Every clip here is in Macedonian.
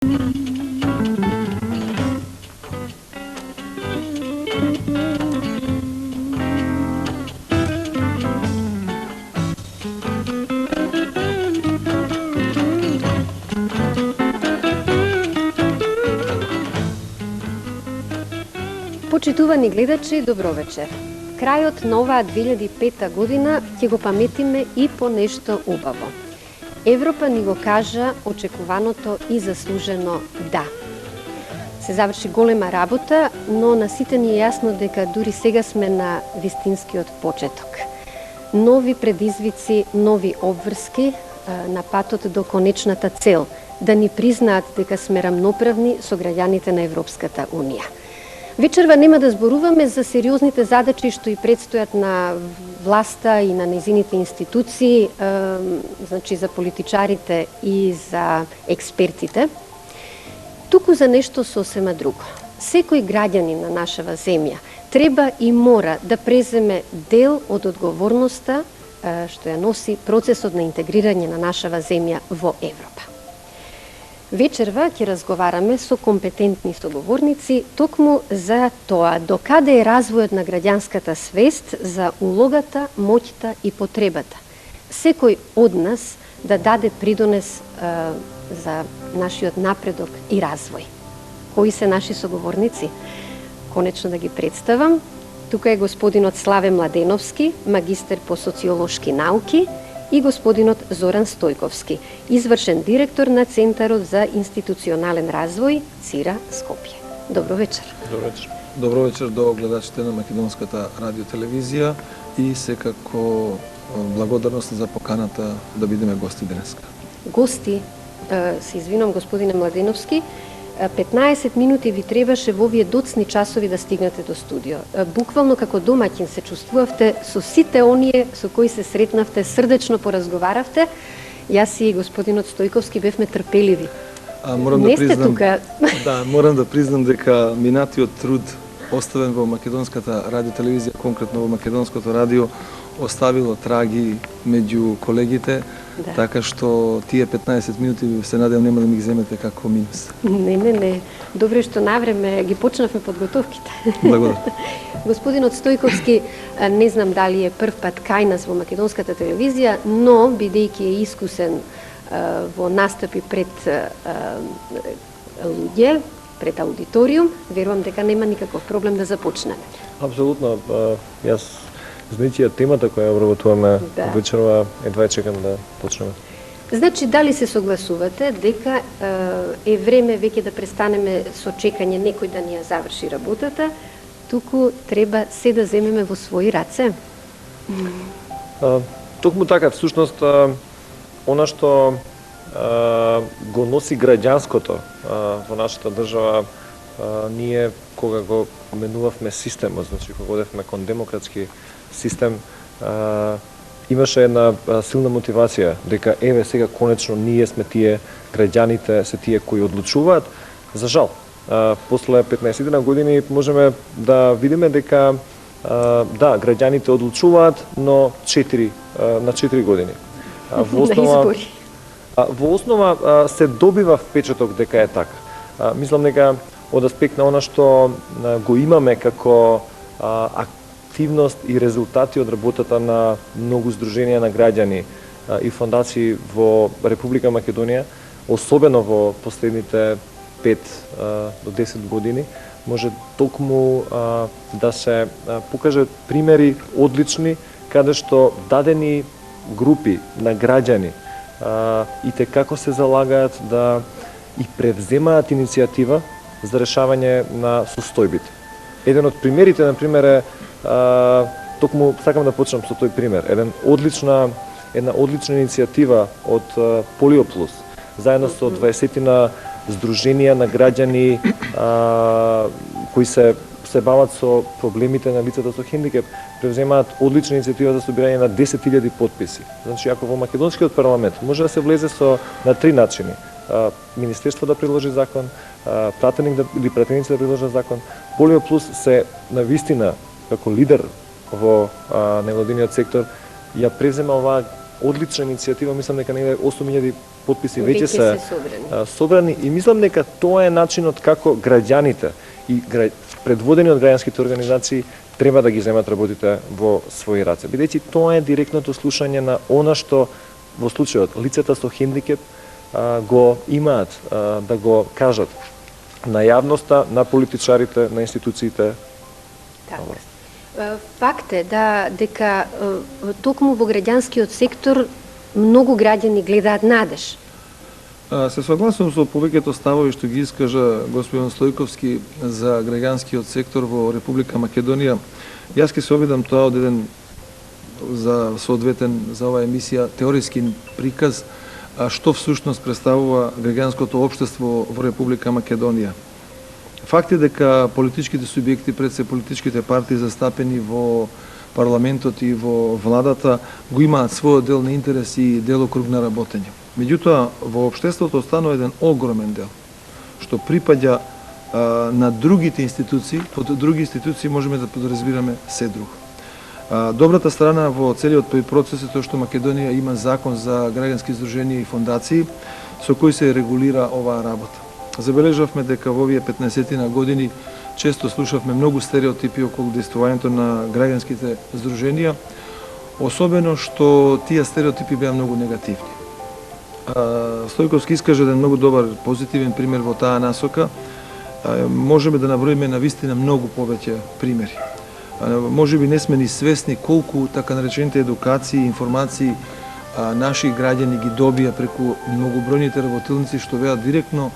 Почитувани гледачи, добро вечер. Крајот на оваа 2005 година ќе го паметиме и по нешто убаво. Европа ни го кажа очекуваното и заслужено да. Се заврши голема работа, но на сите ни е јасно дека дури сега сме на вистинскиот почеток. Нови предизвици, нови обврски на патот до конечната цел, да ни признаат дека сме рамноправни со граѓаните на Европската Унија. Вечерва нема да зборуваме за сериозните задачи што и предстојат на власта и на незините институции, значи за политичарите и за експертите, туку за нешто сосема друго. Секој граѓанин на нашава земја треба и мора да преземе дел од одговорноста што ја носи процесот на интегрирање на нашава земја во Европа. Вечерва ќе разговараме со компетентни соговорници токму за тоа докаде е развојот на граѓанската свест за улогата, моќта и потребата. Секој од нас да даде придонес за нашиот напредок и развој. Кои се наши соговорници? Конечно да ги представам. Тука е господинот Славе Младеновски, магистер по социолошки науки, и господинот Зоран Стојковски, извршен директор на Центарот за институционален развој ЦИРА Скопје. Добро вечер. Добро вечер. Добро вечер до гледачите на Македонската радиотелевизија и секако благодарност за поканата да бидеме гости денеска. Гости, се извинувам господине Младеновски, 15 минути ви требаше во овие доцни часови да стигнете до студио. Буквално како домаќин се чувствувавте со сите оние со кои се сретнавте, срдечно поразговаравте. Јас и господинот Стојковски бевме трпеливи. Морам Не да сте признам, тука. Да, морам да признам дека минатиот труд оставен во Македонската радиотелевизија, конкретно во Македонското радио, оставило траги меѓу колегите, Да. така што тие 15 минути се надевам нема да ми ги земете како минус. Не. Добре што навреме ги почнавме подготовките. Благодарам. Господинот Стојковски, не знам дали е прв пат кај нас во Македонската телевизија, но бидејќи е искусен во настапи пред луѓе, пред аудиториум, верувам дека нема никаков проблем да започнеме. Апсолутно. Јас знаејќи темата која обработуваме вечерва, едва чекам да почнеме. Значи, дали се согласувате дека е време веќе да престанеме со чекање некој да ни ја заврши работата, туку треба се да земеме во своји раце? Токму така, всушност, она што го носи граѓанското во нашата држава, ние кога го менувавме системот, значи кога одевме кон демократски систем, имаше една силна мотивација дека еве сега конечно ние сме тие граѓаните, се тие кои одлучуваат. За жал, после 15 години можеме да видиме дека да, граѓаните одлучуваат, но на 4 години. Во основа се добива впечаток дека е така. Мислам дека од аспект на она што го имаме како активност и резултати од работата на многу здруженија на граѓани и фондации во Република Македонија, особено во последните 5 до 10 години, може токму да се покажат примери одлични каде што дадени групи на граѓани и те како се залагаат да и превземаат иницијатива за решавање на состојбите. Еден од примерите, например, е токму сакам да почнам со тој пример. Една одлична иницијатива од Полиоплус, заедно со 20 здруженија на граѓани кои се бават со проблемите на лицата со хендикеп, превземаат одлична иницијатива за собирање на 10.000 потписи. Значи, ако во македонскиот парламент може да се влезе на 3 начини: Министерство да предложи закон, пратеник или пратеници да предложат закон, Полиоплус се навистина како лидер во невладиниот сектор ја превзема оваа одлична иницијатива, мислам дека негде 8.000 подписи веќе се собрани. собрани и мислам дека тоа е начинот како граѓаните и предводени од граѓанските организации треба да ги земат работите во своји раце. Бидејќи тоа е директното слушање на она што во случајот лицата со хендикеп го имаат да го кажат на јавноста, на политичарите, на институциите. Така. Факт е дека токму во граѓанскиот сектор многу граѓани гледаат надеж. Се согласувам со повеќето ставови што ги искажа господин Стојковски за граѓанскиот сектор во Република Македонија. Јас ќе се обидам тоа од еден за соодветен за оваа емисија теориски приказ што всушност представува граѓанското општество во Република Македонија. Факт е дека политичките субјекти, пред се политичките партии застапени во парламентот и во владата, го имаат својот дел на интерес и делокруг на работење. Меѓутоа, во општеството останува еден огромен дел, што припаѓа на другите институции, под други институции можеме да подразбираме се друго. Добрата страна во целиот тој процес е тоа што Македонија има закон за граѓански издруженија и фондации, со кој се регулира оваа работа. Забележавме дека во овие 15 години често слушавме многу стереотипи околу действувањето на граѓанските здруженија, особено што тие стереотипи беа многу негативни. Стојковски искаже еден многу добар позитивен пример во таа насока. Можеме да наброиме на вистина многу повеќе примери. Може би не сме ни свесни колку така наречените едукации, информации наши граѓани ги добија преку многобројните работилници што беа директно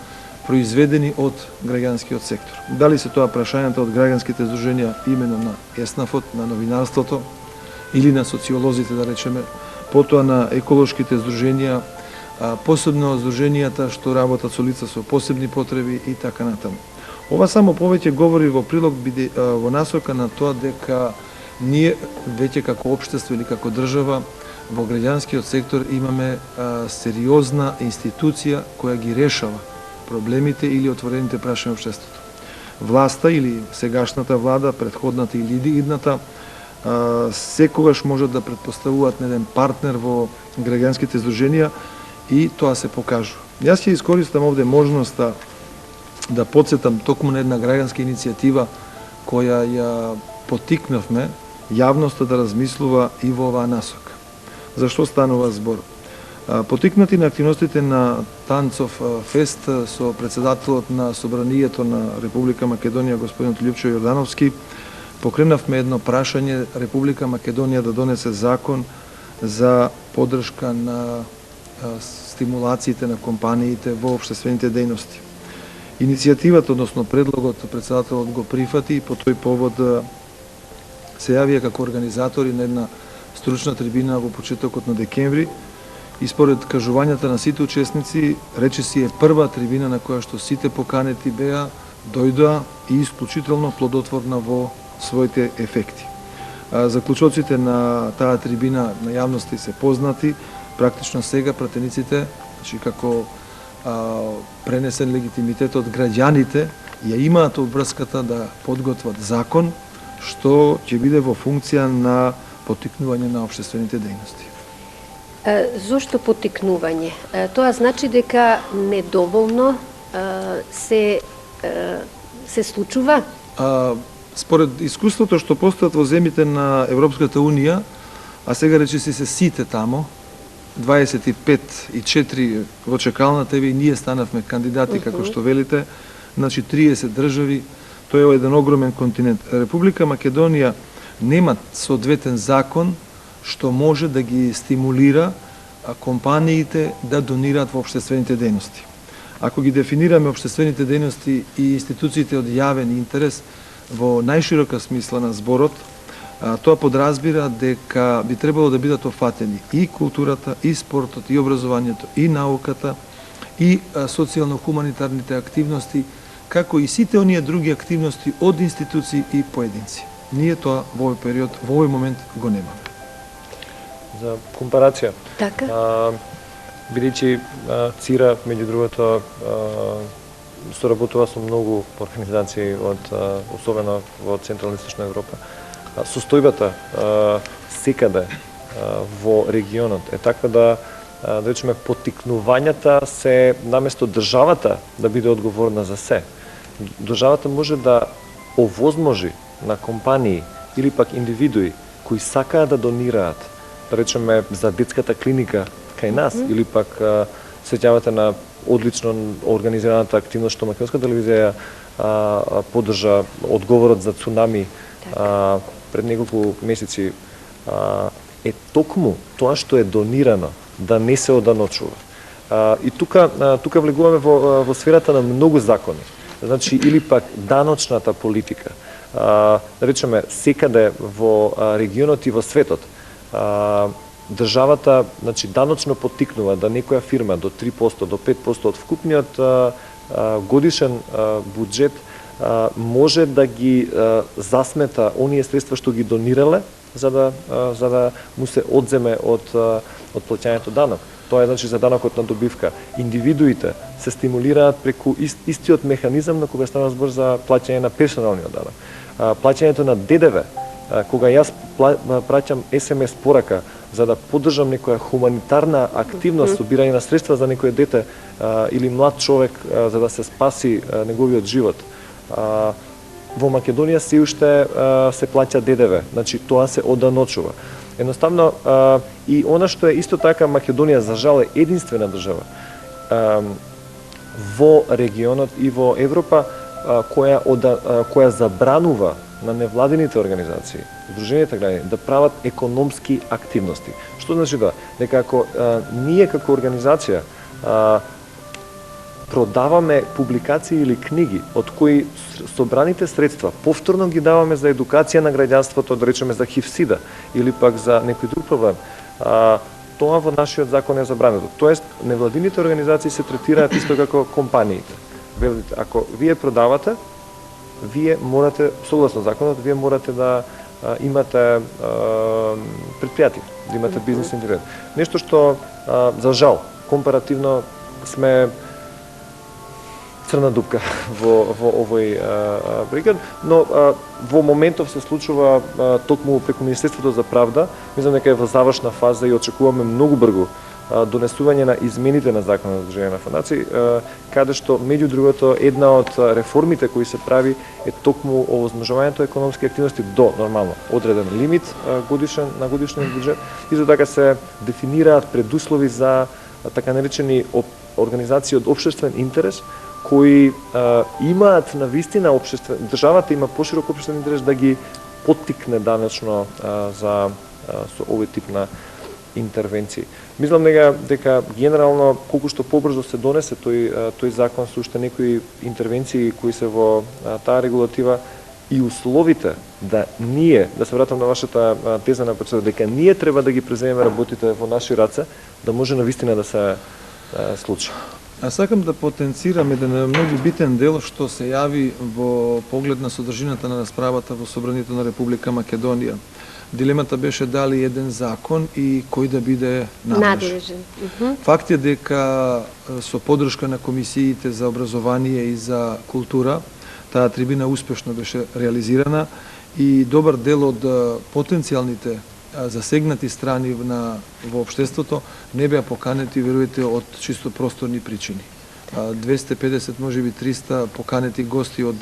произведени од граѓанскиот сектор. Дали се тоа прашањата од граѓанските здруженија имено на ЕСНАФот, на новинарството или на социолозите, да речеме, потоа на еколошките здруженија, посебно здруженијата што работат со лица со посебни потреби и така натаму. Ова само повеќе говори во прилог во насока на тоа дека ние веќе како општество или како држава во граѓанскиот сектор имаме сериозна институција која ги решава проблемите или отворените прашања во општеството. Власта или сегашната влада, претходната или идната, секогаш можат да претпоставуваат на еден партнер во граѓанските здруженија и тоа се покажува. Јас ќе искористам овде можноста да потсетам токму на една граѓанска иницијатива која ја потикнавме јавноста да размислува и во оваа насока. Зашто станува збор? Потикнати на активностите на Танцов фест со председателот на Собранието на Република Македонија господин Љупчо Јордановски, покренавме едно прашање Република Македонија да донесе закон за поддршка на стимулациите на компаниите во општествените дејности. Иницијативата, односно предлогот, председателот го прифати и по тој повод се јавија како организатори на една стручна трибина во почетокот на декември и според кажувањата на сите учесници, речиси е прва трибина на која што сите поканети беа, дојдоа и исклучително плодотворна во своите ефекти. Заклучоците на таа трибина на јавноста се познати, практично сега пратениците, значи како пренесен легитимитет од граѓаните, ја имаат обврската да подготват закон што ќе биде во функција на потикнување на општествените дејности. Зошто потикнување? Тоа значи дека недоволно се случува? Според искуството што постојат во земјите на Европската Унија, а сега речиси се сите тамо, 25 и 4 во чекалната, и ние станавме кандидати, како што велите, значи 30 држави, тој е еден огромен континент. Република Македонија нема соодветен закон што може да ги стимулира компаниите да донираат во општествените дејности. Ако ги дефинираме општествените дејности и институциите од јавен интерес во најширока смисла на зборот, тоа подразбира дека би требало да бидат офатени и културата, и спортот, и образованието, и науката, и социјално-хуманитарните активности, како и сите оние други активности од институции и поединци. Ние тоа во овој период, во овој момент го немаме. За компарација. Така. Бидејќи ЦИРА, меѓу другото, соработува со многу организации особено во Централна и Источна Европа. Состојбата секаде во регионот е таква да да речеме, поттикнувањата се наместо државата да биде одговорна за се. Државата може да овозможи на компании или пак индивидуи кои сакаат да донираат, да речеме, за детската клиника кај нас, или пак сеќавате на одлично организираната активност што македонска телевизија поддржа одговорот за цунами пред неколку месеци, е токму тоа што е донирано да не се оданочува. И тука влегуваме во сферата на многу закони. Значи, или пак даночната политика. Да речеме, секаде во регионот и во светот, државата, значи, даночно поттикнува да некоја фирма до 3%, до 5% од вкупниот годишен буџет може да ги засмета оние средства што ги донирале, за да му се одземе од плаќањето данок. Тоа е, значи, за данокот на добивка. Индивидуите се стимулираат преку истиот механизам на кога става збор за плаќање на персоналниот данок. Плаќањето на ДДВ, кога јас праќам SMS порака за да поддржам некоја хуманитарна активност, собирање на средства за некој дете или млад човек за да се спаси неговиот живот, во Македонија се уште се плаќа ДДВ, значи тоа се оданочува. Едноставно, и она што е исто така, Македонија за жал е единствена држава во регионот и во Европа која забранува на невладините организации, Сдруженијата граѓани, да прават економски активности. Што значи тоа? Дека ако ние како организација продаваме публикации или книги од кои собраните средства повторно ги даваме за едукација на граѓанството, да речеме за ХИВ-СИДА или пак за некој друг проблем, тоа во нашиот закон е забрането. Тоест, невладините организации се третираат исто како компаниите. Ако вие продавате, вие морате, согласно законот, вие морате да имате предпријатие, да имате бизнес интерес. Нешто што, за жал, компаративно сме црна дупка во овој бригад, но во моментов се случува токму преку Министерството за правда, мислам дека е во завршна фаза и очекуваме многу брзо донесување на измените на Законот за Сдружување на фондации, каде што, меѓу другото, една од реформите кои се прави е токму овозможувањето економски активности до нормално одреден лимит на годишен буџет, и за така се дефинираат предуслови за така наречени организации од општествен интерес, кои имаат на вистина државата има поширок општествен интерес да ги поттикне данечно за со овој тип на интервенции. Мислам дека генерално колку што побрзо се донесе тој закон со уште некои интервенции кои се во таа регулатива и условите да ние, да се вратам на вашата теза на председател, дека ние треба да ги преземеме работите во наши раце, да може навистина да се случи. Аз сакам да потенцирам еден многу битен дел што се јави во поглед на содржината на расправата во Собранието на Република Македонија. Дилемата беше дали еден закон и кој да биде надлежен. Факт е дека со поддршка на комисиите за образование и за култура, таа трибина успешно беше реализирана и добар дел од потенцијалните засегнати страни во општеството не беа поканети, верувате, од чисто просторни причини. 250, можеби 300 поканети гости од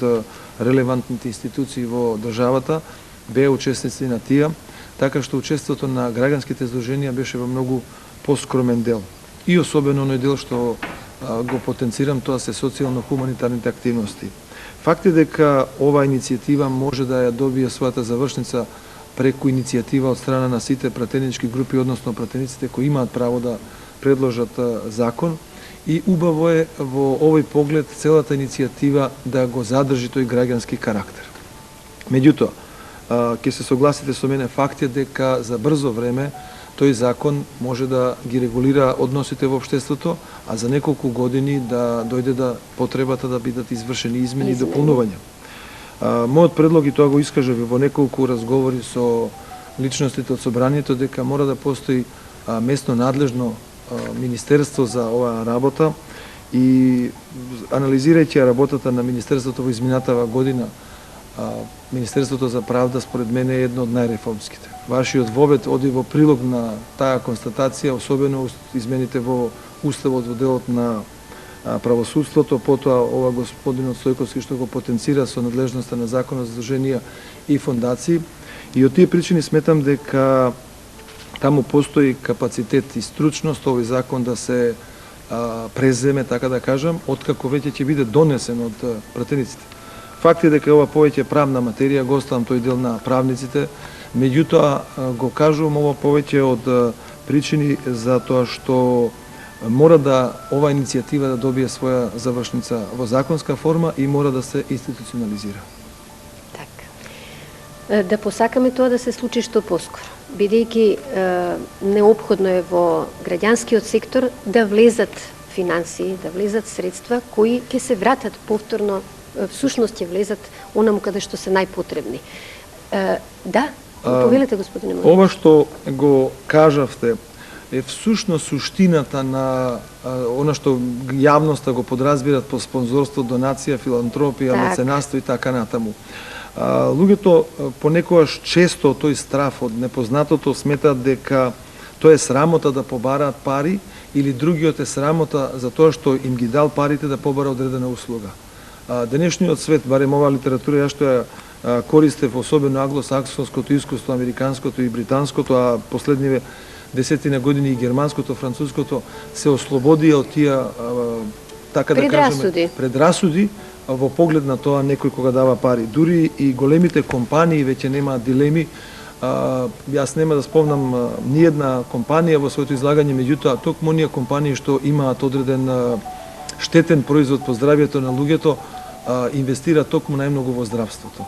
релевантните институции во државата беа учесници на тие, така што учеството на граѓанските здруженија беше во многу поскромен дел. И особено оној дел што го потенцирам, тоа се социјално-хуманитарните активности. Факт е дека оваа иницијатива може да ја добие својата завршница преку иницијатива од страна на сите пратенички групи, односно пратениците кои имаат право да предложат закон, и убаво е во овој поглед целата иницијатива да го задржи тој граѓански карактер. Меѓутоа, ќе се согласите со мене, факт е дека за брзо време тој закон може да ги регулира односите во општеството, а за неколку години да дојде да потребата да бидат извршени измени и дополнувања. Мојот предлог, и тоа го искажав во неколку разговори со личностите од собранието, дека мора да постои местно надлежно министерство за оваа работа, и анализирајќи работата на министерството во изминатава година, Министерството за правда според мене е едно од најреформските. Вашиот вовет оди во прилог на таа констатација, особено измените во Уставот во делот на правосудството, потоа ова господинот Стојковски што го потенцира со надлежноста на Законот за здруженија и фондации. И од тие причини сметам дека таму постои капацитет и стручност овој закон да се преземе, така да кажам, откако веќе ќе биде донесен од пратениците. Факт е дека ова повеќе правна материја, го оставам тој дел на правниците, меѓутоа го кажувам ова повеќе од причини за тоа што мора да ова иницијатива да добие своја завршница во законска форма и мора да се институционализира. Така. Да посакаме тоа да се случи што поскоро, бидејќи неопходно е во граѓанскиот сектор да влезат финансии, да влезат средства кои ќе се вратат повторно, всушност ќе влезат онаму каде што се најпотребни. Да, повелете, господине Младенов. Ова што го кажавте е всушност суштината на она што јавноста го подразбират по спонзорство, донација, филантропија, меценатство и така натаму. Луѓето понекогаш често тој страф од непознатото сметаат дека тоа е срамота да побараат пари или другиот е срамота за тоа што им ги дал парите да побара одредена услуга. Денешниот свет, барем оваа литература, ја што ја користев особено англосаксонското искуство, американското и британското, а последниве десетина години и германското, француското, се ослободија од тие, така да кажеме, предрасуди во поглед на тоа некој кога дава пари. Дури и големите компании веќе немаат дилеми. Јас нема да спомнам ниедна компанија во своето излагање, меѓутоа токму оние компании што имаат одреден штетен производ по здравјето на луѓето, инвестира токму најмногу во здравството.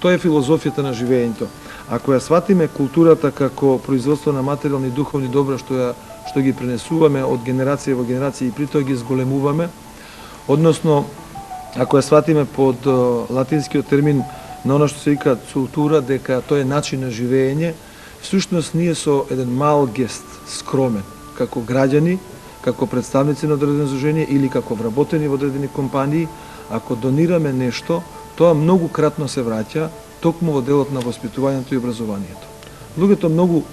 Тоа е филозофијата на живеењето. Ако ја сватиме културата како производство на материјални и духовни добра што ги пренесуваме од генерација во генерација и притоа ги зголемуваме, односно ако ја сватиме под латинскиот термин на она што се вика култура, дека тоа е начин на живење, всушност ние со еден мал гест, скромен, како граѓани, како представници на одредено здружение или како вработени во одредени компании, ако донираме нешто, тоа многу кратно се враќа токму во делот на воспитувањето и образованието. Луѓето многу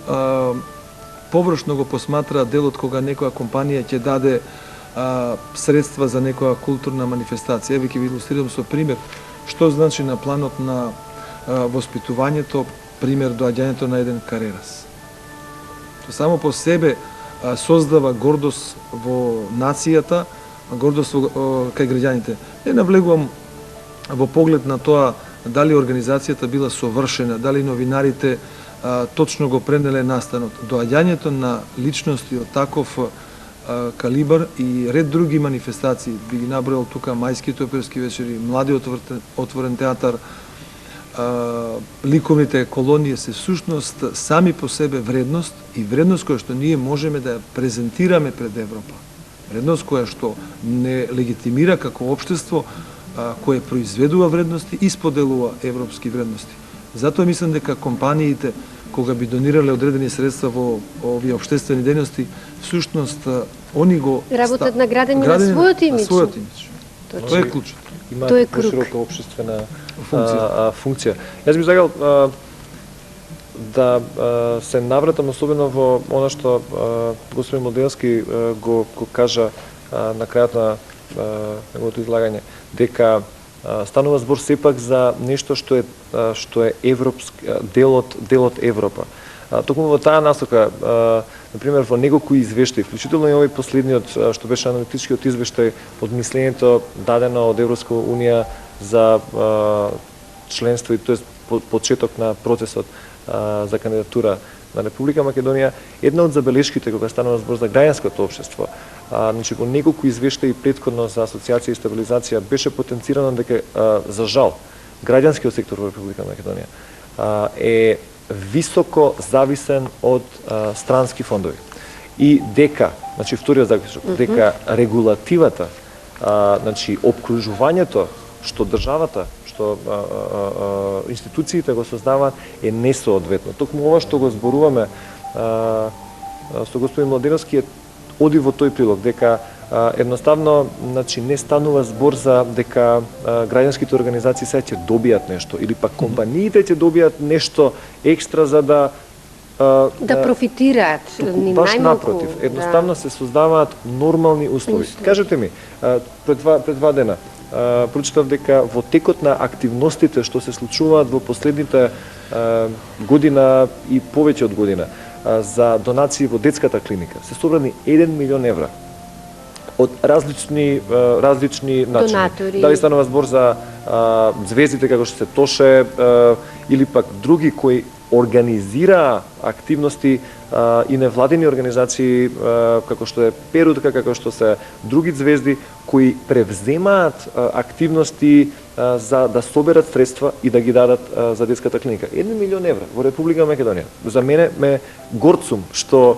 површно го посматраат делот кога некоја компанија ќе даде средства за некоја културна манифестација. Еве ќе ви илустрирам со пример што значи на планот на воспитувањето, пример доаѓањето на еден Карерас. Тоа само по себе создава гордост во нацијата, гордост кај граѓаните. Не навлегувам во поглед на тоа дали организацијата била совршена, дали новинарите точно го пренеле настанот. Доаѓањето на личности од таков калибар и ред други манифестации, би ги набројал тука мајските оперски вечери, младиот отворен театар, ликовните колонии се всушност сами по себе вредност и вредност која што ние можеме да ја презентираме пред Европа. Вредност која што не легитимира како општество кое произведува вредности и споделува европски вредности. Затоа мислам дека компаниите кога би донирале одредени средства во овие општествени дејности, всушност они го работат на градење на својот имидж. Тоа е клучот. Има поширока општествена функција. Јас би сакал да се навратам особено во она што господин Младеновски го кажа на крајот на неговото излагање, дека станува збор сепак за нешто што е европски делот Европа. Токму во таа насока, например во неколку извештаи, вклучително и овој последниот што беше аналитичкиот извештај од мислењето дадено од Европска унија за членство и тоест почеток на процесот за кандидатура на Република Македонија, една од забелешките кога станува збор за граѓанското општество, значи во неколку извештаи претходно за асоциација и стабилизација беше потенцирано дека за жал граѓанскиот сектор во Република Македонија е високо зависен од странски фондови и дека, значи вториот заклучок, дека регулативата, значи опкружувањето што државата, што институциите го создаваат е несоодветно. Токму ова што го зборуваме со господин Младеновски оди во тој прилог, дека едноставно, значи, не станува збор за дека граѓанските организации сега ќе добијат нешто или пак компаниите ќе добијат нешто екстра за да профитираат, ни баш најмалку. напротив, едноставно се создаваат нормални услови. Кажете ми, пред два дена прочитав дека во текот на активностите што се случуваат во последните година и повеќе од година за донации во детската клиника се собрани 1 милион евра од различни начини. Донатори. Дали станува збор за звездите како што се Тоше или пак други кои организираа активности и невладени организации како што е Перутка, како што се други звезди кои превземаат активности за да соберат средства и да ги дадат за детската клиника. 1 милион евра во Република Македонија. За мене ме горцум што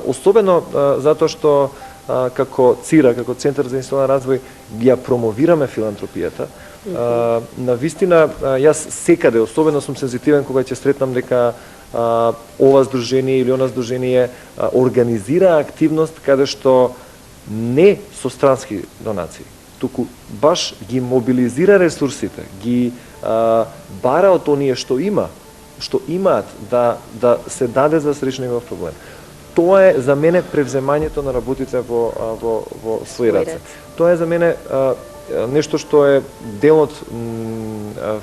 особено затоа што како ЦИРА, како Центар за институционален развој, ги ја промовираме филантропијата. На вистина, јас секаде, особено сум сензитивен кога ќе сретнам дека ова здружение или она здружение организира активност каде што не со странски донации, туку баш ги мобилизира ресурсите, ги бара од оние што имаат да се даде за сречни во проблем. Тоа е за мене превземањето на работите во своји раце. Тоа е за мене нешто што е дел од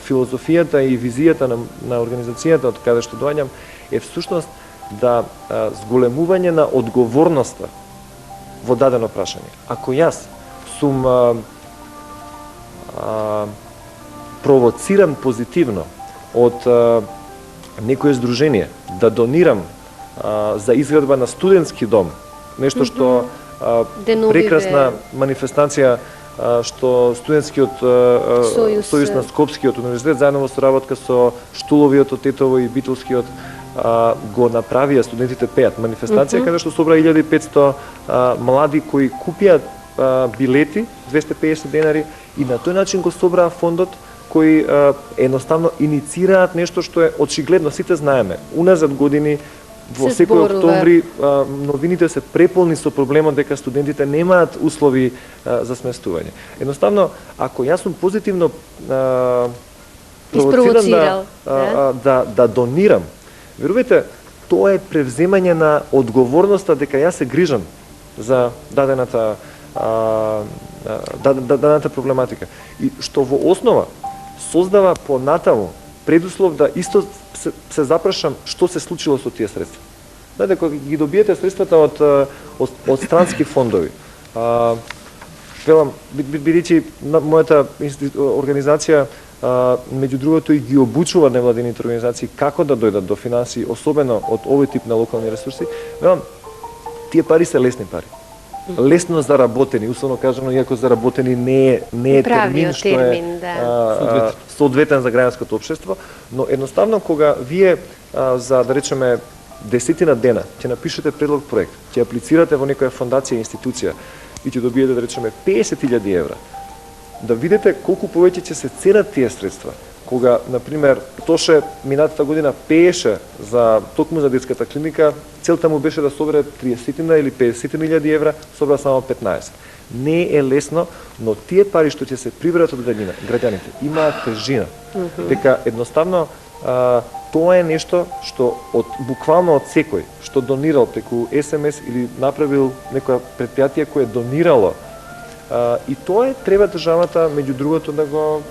филозофијата и визијата на организацијата од каде што доаѓам, е всушност да зголемување на одговорноста во дадено прашање. Ако јас сум провоциран позитивно од некое здружение да донирам за изградба на студентски дом, нешто што прекрасна манифестација што студентскиот сојуз на Скопскиот универзитет заедно во соработка со Штуловиот од Тетово и Битолскиот го направија, студентите пеат манифестација каде што собра 1500 млади кои купија билети 250 денари и на тој начин го собраа фондот кои едноставно иницираат нешто што е очигледно, сите знаеме. Уназад години во секој октомври новините се преполни со проблемот дека студентите немаат услови за сместување. Едноставно, ако јас сум позитивно провоциран да донирам, верувате, тоа е превземање на одговорноста дека јас се грижам за дадената проблематика. И што во основа создава понатаму предуслов да исто се запрашам што се случило со тие средства. Знаете, кога ги добиете средствата од странски фондови, велам, бидејќи мојата организација меѓу другото и ги обучува невладените организации како да дојдат до финансии, особено од овој тип на локални ресурси, велам, тие пари се лесни пари. Лесно заработени, условно кажано, иако заработени не е термин што е соодветен за граѓанското општество, но едноставно кога вие за, да речеме, 10 дена ќе напишете предлог проект, ќе аплицирате во некоја фондација, институција и ќе добиете, да речеме, 50.000 евра, да видите колку повеќе ќе се ценат тие средства. Кога, например, Тоше минатата година пееше токму за детската клиника, целта му беше да собере 30 или 50.000 евра, собра само 15. Не е лесно, но тие пари што ќе се приберат од граѓаните имаат тежина. Дека едноставно тоа е нешто што буквално од секој што донирал преку СМС или направил некоја предпријатие кое донирало, и тоа треба државата меѓу другото да го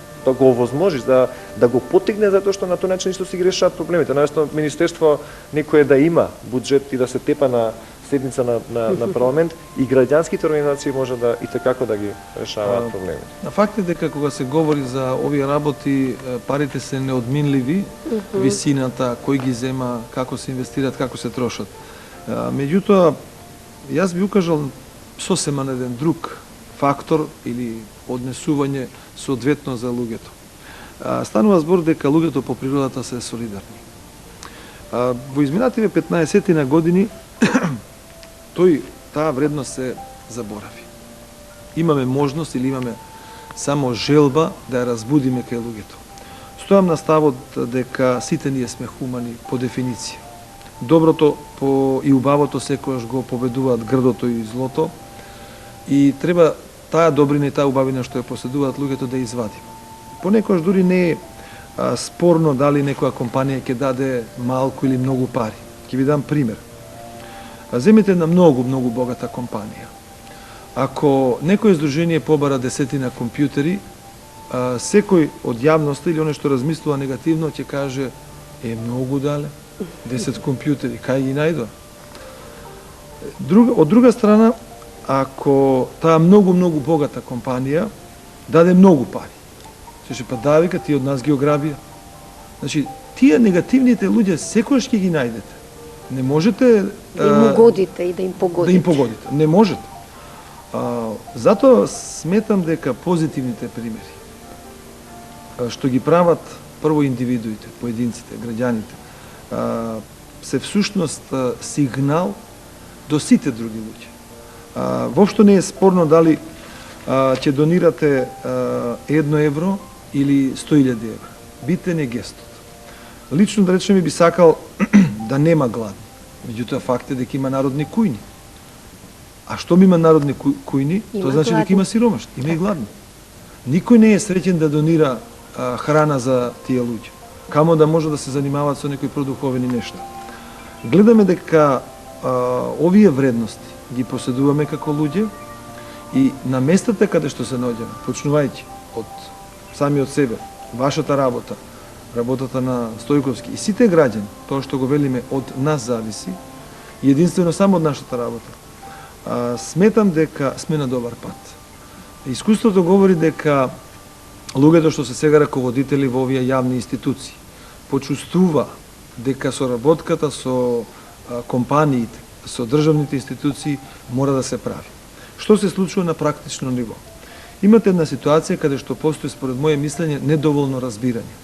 овозможи, да го потегне, затоа што на тој начин исто си ги решават проблемите. Навесно Министерство некој да има буџет и да се тепа на седница на парламент, и граѓанските организации може да и така да ги решаваат проблемите. Факт е дека кога се говори за овие работи, парите се неодминливи, висината, кој ги зема, како се инвестираат, како се трошат. Меѓутоа, јас би укажал сосема на еден друг фактор или однесување соодветно за луѓето. Станува збор дека луѓето по природата се солидарни. Во изминативе 15 на години таа вредност се заборави. Имаме можност или имаме само желба да ја разбудиме кај луѓето. Стојам на ставот дека сите ние сме хумани по дефиниција. Доброто и убавото секојаш го победуваат грдото и злото. и треба таа добрина и таа убавина што ја поседуваат луѓето да извади. Понекогаш дури не е спорно дали некоја компанија ќе даде малку или многу пари. Ќе ви дам пример. Земете една многу богата компанија. Ако некој здружение побара 10 компјутери, секој од јавноста или оној што размислува негативно ќе каже многу дале, 10 компјутери, кај ги најдоа? Од друга страна, ако таа многу богата компанија даде многу пари, се па да, вика, тие од нас ги ограбија. Значи, тие негативните луѓе секојаш ќе ги најдете. Не можете да им угодите и да им погодите. Да им погодите. Не можете. Затоа сметам дека позитивните примери што ги прават прво индивидуите, поединците, граѓаните, се всушност сигнал до сите други луѓе. Воопшто не е спорно дали ќе донирате 1 евро или 100.000 евра. Битен е гестот. Лично, да речеме, би сакал да нема гладни. Меѓутоа, факт е дека има народни кујни. А што ми има народни кујни? Тоа значи дека има сиромашни, има и гладни. Никој не е среќен да донира храна за тие луѓе. Камо да може да се занимаваат со некои продуховени нешта. Гледаме дека овие вредности ги поседуваме како луѓе и на местата каде што се наоѓаме, почнувајќи од самиот себе, вашата работа, работата на Стојковски и сите граѓани, тоа што го велиме од нас зависи, и единствено само од нашата работа, сметам дека сме на добар пат. Искуството говори дека луѓето што се сега раководители во овие јавни институции почувствува дека соработката со компаниите, со државните институции мора да се прави. Што се случува на практично ниво? Имате една ситуација каде што постои, според моје мислење, недоволно разбирање.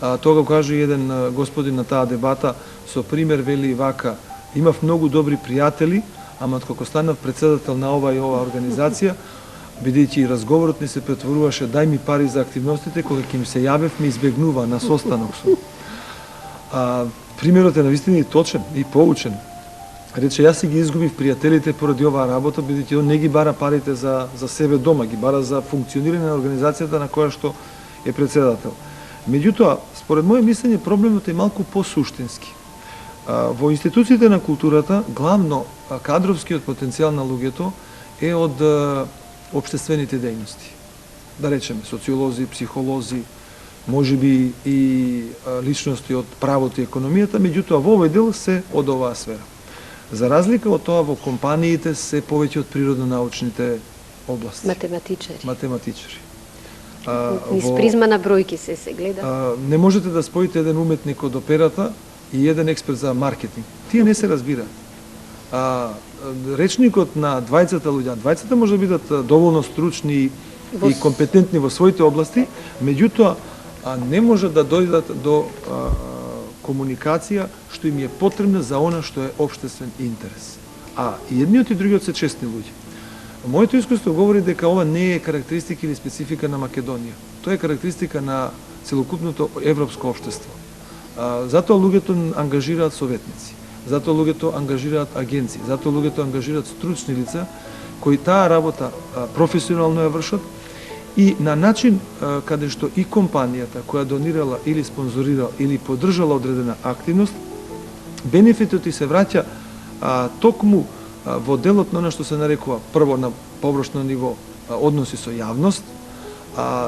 Тоа го кажа еден господин на таа дебата, со пример вели вака: имав многу добри пријатели, ама кога станав председател на ова и ова организација, бидејќи и разговорот ни се претворуваше дај ми пари за активностите, кога ќе им се јавев, ме избегнува на состанок со. Примерот е навистина и точен и поучен. Рече, јас си ги изгубив пријателите поради оваа работа, бидејќи он не ги бара парите за себе дома, ги бара за функционирање на организацијата на која што е председател. Меѓутоа, според моје мислење, проблемот е малку посуштински. Во институциите на културата, главно кадровскиот потенцијал на луѓето е од општествените дејности. Да речеме, социолози, психолози, можеби и личности од правото и економијата, меѓутоа во овој дел се од оваа сфера. За разлика од тоа, во компаниите се повеќе од природно-научните области. Математичари. Низ призма на бројки се гледа. Не можете да споите еден уметник од операта и еден експерт за маркетинг. Тие не се разбираат. Речникот на двајцата луѓе, двајцата може да бидат доволно стручни и компетентни во своите области, меѓутоа не може да дојдат до комуникација што им е потребна за она што е општествен интерес. И едниот и другиот се честни луѓе. Моето искуство говори дека ова не е карактеристика или специфика на Македонија. Тоа е карактеристика на целокупното европско општество. Затоа луѓето ангажираат советници, затоа луѓето ангажираат агенции, затоа луѓето ангажираат стручни лица кои таа работа професионално ја вршат и на начин каде што и компанијата која донирала или спонзорирала или поддржала одредена активност, бенефитот и се враќа токму во делот на она што се нарекува прво на површно ниво односи со јавност,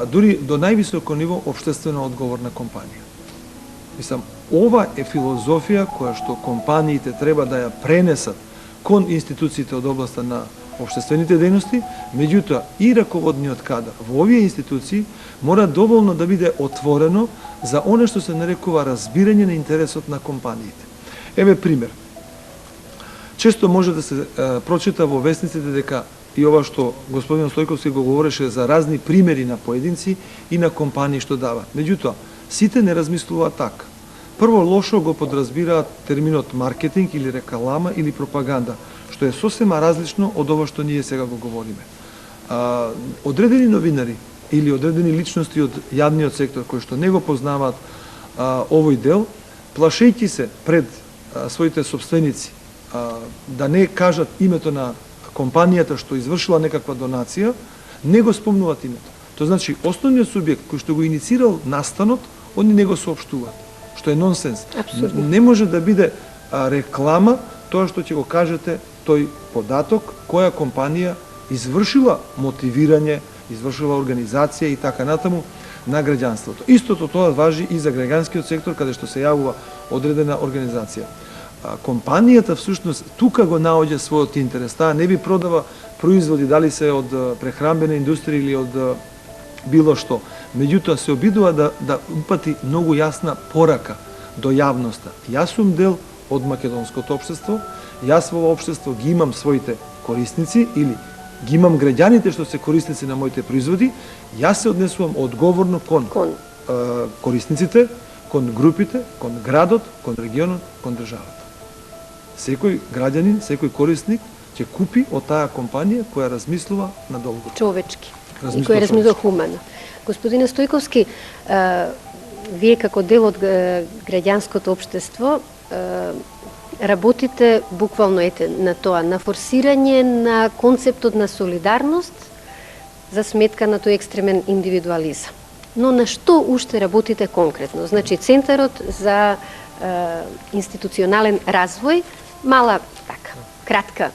дури до највисоко ниво општествено одговорна компанија. Мислам, ова е филозофија која што компаниите треба да ја пренесат кон институциите од областа на општествените дејности, меѓутоа и раководниот кадар во овие институции мора доволно да биде отворено за оно што се нарекува разбирање на интересот на компаниите. Еве пример. Често може да се прочита во весниците дека и ова што господин Стојковски го говореше за разни примери на поединци и на компании што дават. Меѓутоа, сите не размислуваат така. Прво, лошо го подразбираат терминот маркетинг или реклама или пропаганда, што е сосема различно од ова што ние сега го говориме. Одредени новинари или одредени личности од јавниот сектор кои што не го познаваат овој дел, плашејќи се пред своите сопственици да не кажат името на компанијата што извршила некаква донација, не го спомнуваат името. Тоа значи, основниот субјект кој што го инициирал настанот, они не го соопштуваат, што е нонсенс. Апсолутно. Не може да биде реклама тоа што ќе го кажете тој податок, која компанија извршила мотивирање, извршила организација и така натаму на граѓанството. Истото тоа важи и за граѓанскиот сектор, каде што се јавува одредена организација. Компанијата всушност тука го наоѓа својот интерес. Таа не би продава производи, дали се од прехранбена индустрија или од било што. Меѓутоа се обидува да упати многу јасна порака до јавноста. Јас сум дел од македонското општество, јас во општество ги имам своите корисници или ги имам граѓаните што се корисници на моите производи, јас се однесувам одговорно кон корисниците, кон групите, кон градот, кон регионот, кон државата. Секој граѓанин, секој корисник ќе купи од таа компанија која размислува на долго. Човечки. И кој размислува хумано. Господине Стојковски, вие како дел од граѓанското општество работите буквално на тоа, на форсирање на концептот на солидарност за сметка на тој екстремен индивидуализам. Но на што уште работите конкретно? Значи, Центарот за институционален развој, мала така, кратка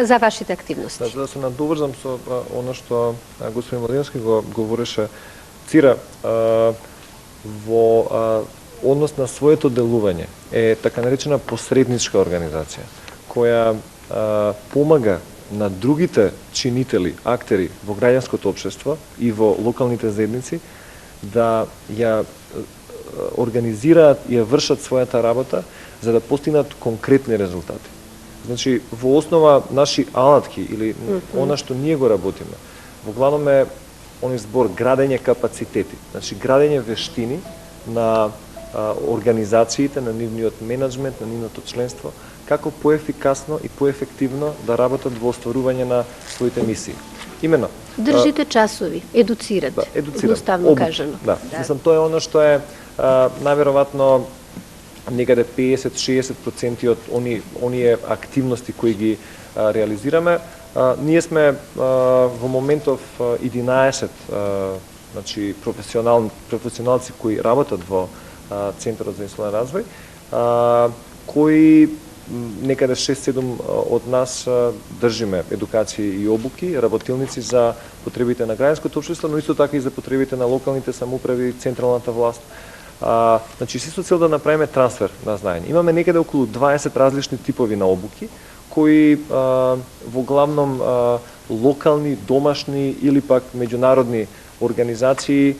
за вашите активности. За да се надоврзам со оно што господин Младиновски го говореше, Цира во однос на своето делување е така наречена посредничка организација, која помага на другите чинители, актери во граѓанското општество и во локалните заедници да ја организираат и ја вршат својата работа за да постигнат конкретни резултати. Значи, во основа наши алатки или она што ние го работиме, во главном е оној збор градење капацитети, значи градење вештини на организациите, на нивниот менеджмент, на нивното членство, како поефикасно и поефективно да работат во остварување на своите мисии. Имено. Држите часови, едуцирате, едноставно кажано. Да, мислам, тоа е оно што е најверојатно некаде 50-60% од оние активности кои ги реализираме. Ние сме во моментов 11 значи професионалци кои работат во Центарот за институционален развој, кои некаде 6-7 од нас држиме едукации и обуки, работилници за потребите на граѓанското општество, но исто така и за потребите на локалните самоуправи, централната власт. Значи, со цел да направиме трансфер на знаење. Имаме некаде околу 20 различни типови на обуки, кои во главном локални, домашни или пак меѓународни организации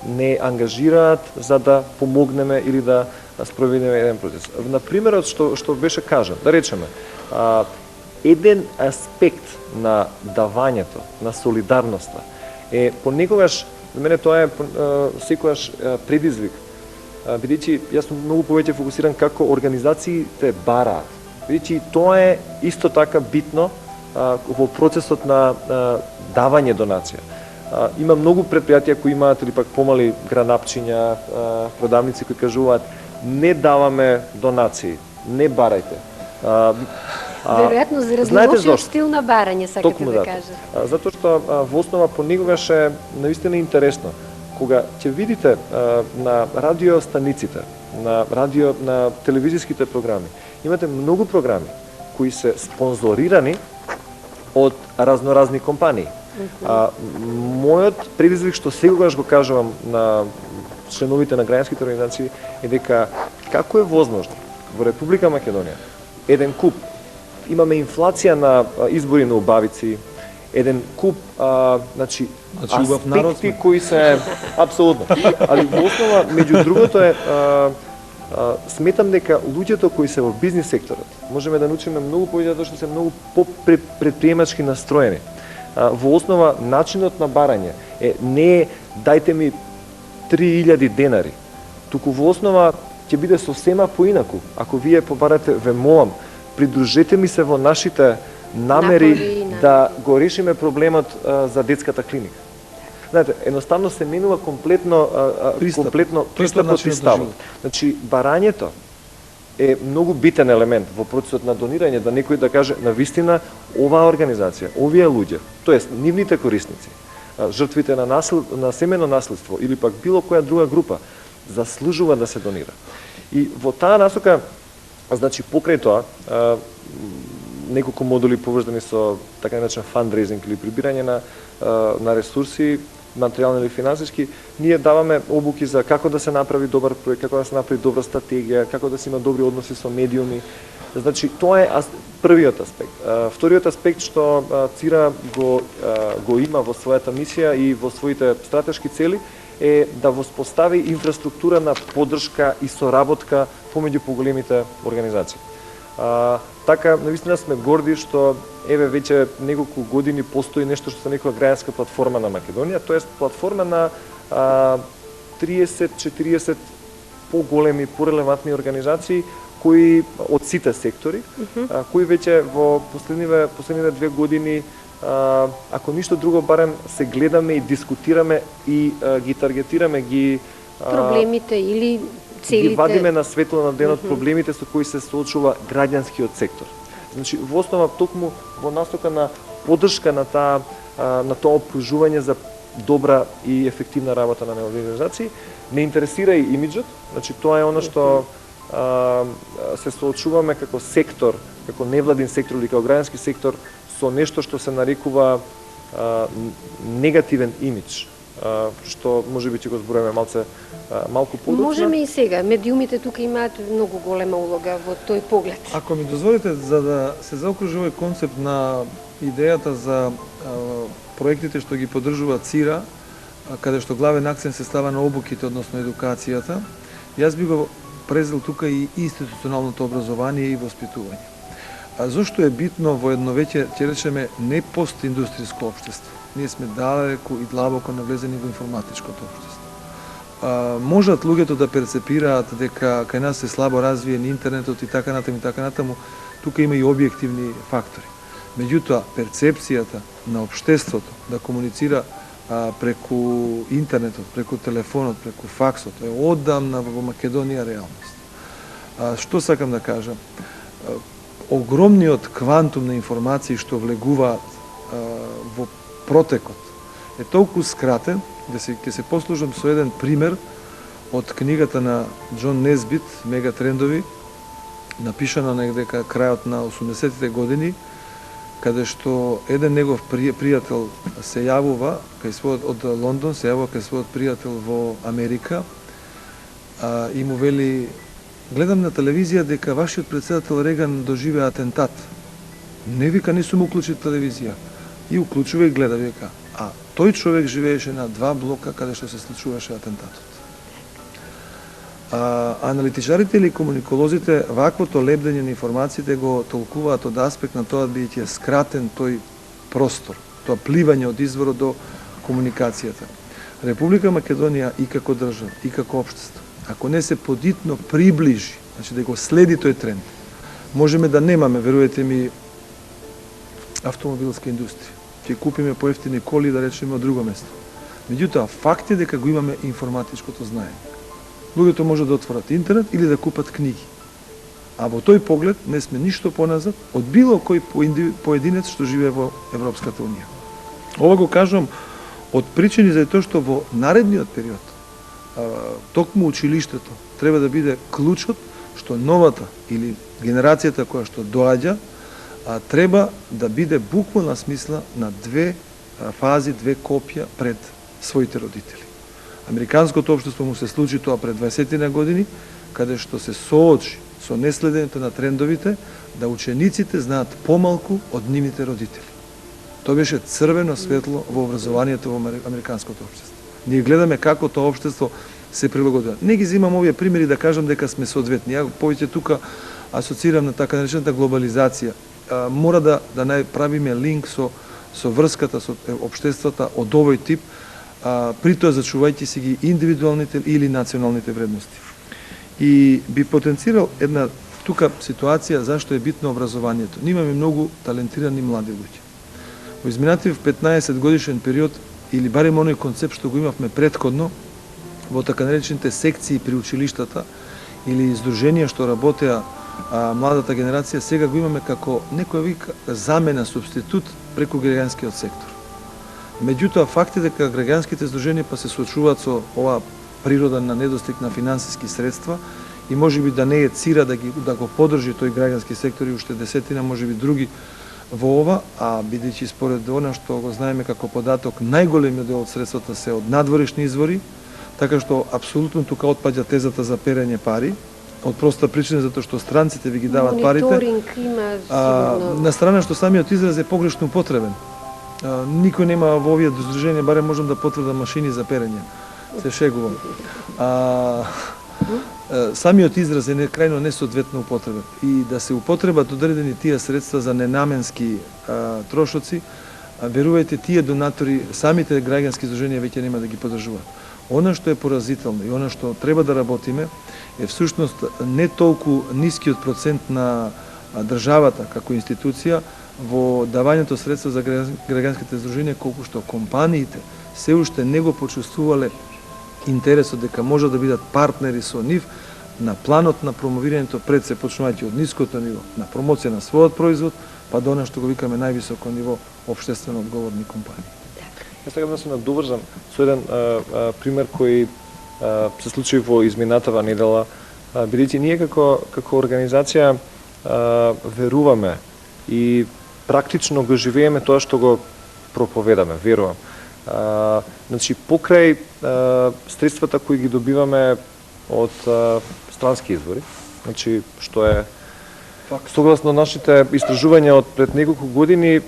не ангажираат за да помогнеме или да спроведеме еден процес. На примерот што беше кажан, да речеме, еден аспект на давањето, на солидарноста е понекогаш, за мене тоа е секогаш предизвик, бидејќи јас сум многу повеќе фокусиран како организациите бараат. Бидејќи тоа е исто така битно во процесот на давање донација. Има многу предпријатија кои имаат или пак помали гранапчиња, продавници кои кажуваат не даваме донации, не барајте. Веројатно заради лошиот стил на барање, сакате да кажете. Затоа што во основа понекогаш е наистина интересно. Кога ќе видите на радиостаниците, на телевизиските програми, имате многу програми кои се спонзорирани од разноразни компании. Мојот предизвик што секогаш го кажувам на членовите на граѓанските организации е дека како е возможно во Република Македонија еден куп, имаме инфлација на избори на убавици, еден куп значи аспекти кои се апсолутно. Али во основа меѓу другото е сметам дека луѓето кои се во бизнис секторот можеме да научиме многу повеќе затоа што се многу предприемачки настроени. Во основа начинот на барање не дајте ми 3000 денари, туку во основа ќе биде сосема поинаку. Ако вие побарате, ве молам, придружете ми се во нашите намери да го решиме проблемот за детската клиника. Знаете, едноставно се менува комплетно пристапот и ставот. Значи, барањето е многу битен елемент во процесот на донирање, да некој да каже на вистина оваа организација, овие луѓе, тоест нивните корисници, жртвите на семено наследство или пак било која друга група заслужува да се донира. И во таа насока, значи покрај тоа, неколку модули поврзани со така наречен фандрейзинг или прибирање на ресурси, материјални или финансиски, ние даваме обуки за како да се направи добар проект, како да се направи добра стратегија, како да се има добри односи со медиуми. Значи, тоа е првиот аспект. Вториот аспект што ЦИРА го има во својата мисија и во своите стратешки цели е да воспостави инфраструктура на поддршка и соработка помеѓу поголемите организации. Така, навистина сме горди што еве веќе неколку години постои нешто што се нарекува граѓанска платформа на Македонија, тоест платформа на 30-40 поголеми, порелевантни организации кои од сите сектори, кои веќе во последниве 2 години, ако ништо друго, барем се гледаме и дискутираме и ги таргетираме проблемите или целите. Ги вадиме на светло на денот проблемите со кои се соочува граѓанскиот сектор. Значи, во основа токму во насока на поддршка на тоа опружување за добра и ефективна работа на организации, не интересира и имиджот. Значи, тоа е она што се соочуваме како сектор, како невладин сектор или како граѓански сектор со нешто што се нарекува негативен имидж, што можеби ќе го зборуваме малку подоцна. Можеме и сега. Медиумите тука имаат многу голема улога во тој поглед. Ако ми дозволите, за да се заокружи овој концепт на идејата за проектите што ги поддржува ЦИРА, каде што главен акцент се става на обуките, односно едукацијата, јас би го презел тука и институционалното образование и воспитување. А зошто е битно во едно веќе, ќе речеме, не постиндустријско општество? Ние сме далеко и длабоко навлезени во информатичкото општество. Можат луѓето да перцепираат дека кај нас е слабо развиен интернетот и така натаму, тука има и објективни фактори. Меѓутоа, перцепцијата на општеството да комуницира преку интернетот, преку телефонот, преку факсот е одамна во Македонија реалност. Што сакам да кажам? Огромниот квантум на информации што влегуваат во протекот е толку скратен, ќе се послужам со еден пример од книгата на Џон Несбит, Мегатрендови, напишана негде крајот на 80-тите години, каде што еден негов пријател се јавува од Лондон, се јавува кај својот пријател во Америка и му вели: гледам на телевизија дека вашиот председател Реган доживеа атентат. Не, вика, не сум уклучил телевизија. И уклучува и гледа, вика. А тој човек живееше на 2 блока каде што се случуваше атентатот. Аналитичарите или комуниколозите ваквото лебдење на информациите го толкуваат од аспект на тоа да ќе скратен тој простор, тоа пливање од изворот до комуникацијата. Република Македонија и како држава, и како општество, ако не се подитно приближи, значи да го следи тој тренд, можеме да немаме, веруете ми, автомобилска индустрија. Ќе купиме поевтини коли, да речеме, од друго место. Меѓутоа, факт е дека го имаме информатичкото знаење. Луѓето може да отворат интернет или да купат книги. А во тој поглед не сме ништо поназад од било кој поединец што живее во Европската унија. Ова го кажувам од причини за тоа што во наредниот период токму училиштето треба да биде клучот што новата или генерацијата која што доаѓа треба да биде буквална смисла на 2 фази, 2 копија пред своите родители. Американското општество му се случи тоа пред 20 години, каде што се соочи со неследењето на трендовите, да учениците знаат помалку од нивните родители. Тоа беше црвено светло во образованието во американското општество. Ние гледаме како тоа општество се прилагодува. Не ги земам овие примери да кажам дека сме соодветни. Ја повеќе тука асоцирам на така наречената глобализација. Мора да правиме линк со врската со општествата од овој тип, при тоа зачувајќи си ги индивидуалните или националните вредности. И би потенцирал една тука ситуација зашто е битно образованието. Ние имаме многу талентирани млади луѓе. Во изминатив 15 годишен период, или барем оној концепт што го имавме претходно, во така наречените секции при училиштата, или издруженија што работеа младата генерација, сега го имаме како некоја вика замена, субститут преку граѓанскиот сектор. Меѓутоа, факт е дека граѓанските здруженија па се соочуваат со оваа природа на недостиг на финансиски средства и можеби да не е цира да го подржи тој граѓански сектор и уште десетина, можеби други во ова, а бидејќи според она што го знаеме како податок, најголемиот дел од средствата се од надворешни извори, така што апсолутно тука отпаѓа тезата за перење пари, од проста причина затоа што странците ви ги дават парите. Мониторинг има сигурно. На страна што самиот израз е погрешно употребен. Никој нема во овие здруженија, барем можам да потврдам, машини за перење. Се шегувам. Самиот израз е крајно несоодветно употребен и да се употребат одредени тие средства за ненаменски трошоци, верувајте, тие донатори, самите граѓански здруженија веќе нема да ги поддржуваат. Она што е поразително и она што треба да работиме е всушност не толку нискиот процент на државата како институција во давањето средства за граѓанските здруженија, колку што компаниите се уште не го почувствувале интересот дека може да бидат партнери со нив на планот на промовирањето, пред се почнувајќи од ниското ниво на промоција на својот производ, па до она што го викаме највисоко ниво општествено одговорни компании. Јас сакам да се надоврзам со еден пример кој се случи во изминатава недела, бидејќи ние како организација веруваме и практично го живееме тоа што го проповедаме, верувам. Значи, покрај средствата кои ги добиваме од странски извори, значи, што е согласно нашите истражувања од пред неколку години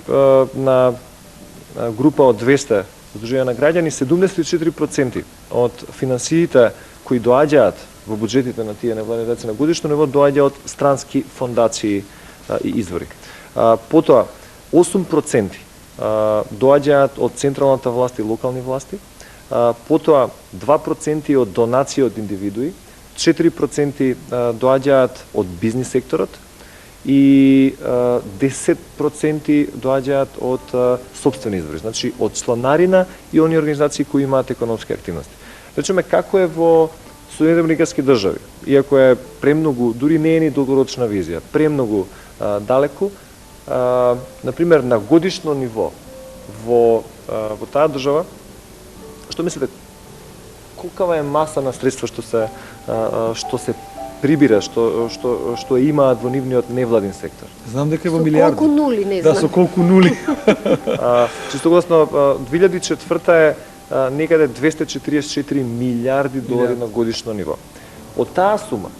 на група од 200 Здруженија на граѓани, 74% од финансиите кои доаѓаат во буџетите на тие невладени организации на годишно ниво доаѓа од странски фондации и извори. Потоа 8% доаѓаат од централната власт и локални власти, потоа 2% од донации од индивидуи, 4% доаѓаат од бизнис секторот и 10% доаѓаат од сопствени извори, значи од членарина и оние организации кои имаат економски активности. Речеме, како е во Соединените американски држави, иако е премногу, дури не е ни долгорочна визија, премногу далеку, например, на годишно ниво во таа држава, што мислите, колкава е маса на средства што се прибира, што имаат во нивниот невладин сектор? Знам дека е во милиарди. Колку нули, не знам. Да, со колку нули. Чистогласно, 2004 е некаде 244 милиарди долари на годишно ниво. Од таа сума,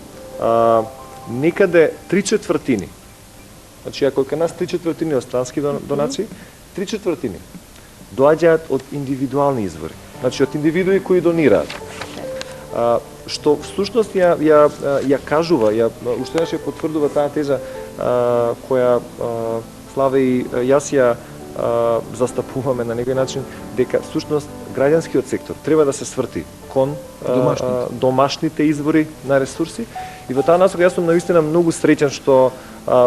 некаде 3/4, значи ако кај нас 3/4 од странски донации, 3/4 доаѓаат од индивидуални извори, значи од индивидуи кои донираат. Што всушност ја кажува, уште еднаш ја потврдува таа теза која Славе и јас ја застапуваме на некој начин, дека всушност граѓанскиот сектор треба да се сврти кон домашните извори на ресурси и во таа насока јас сум навистина многу среќен што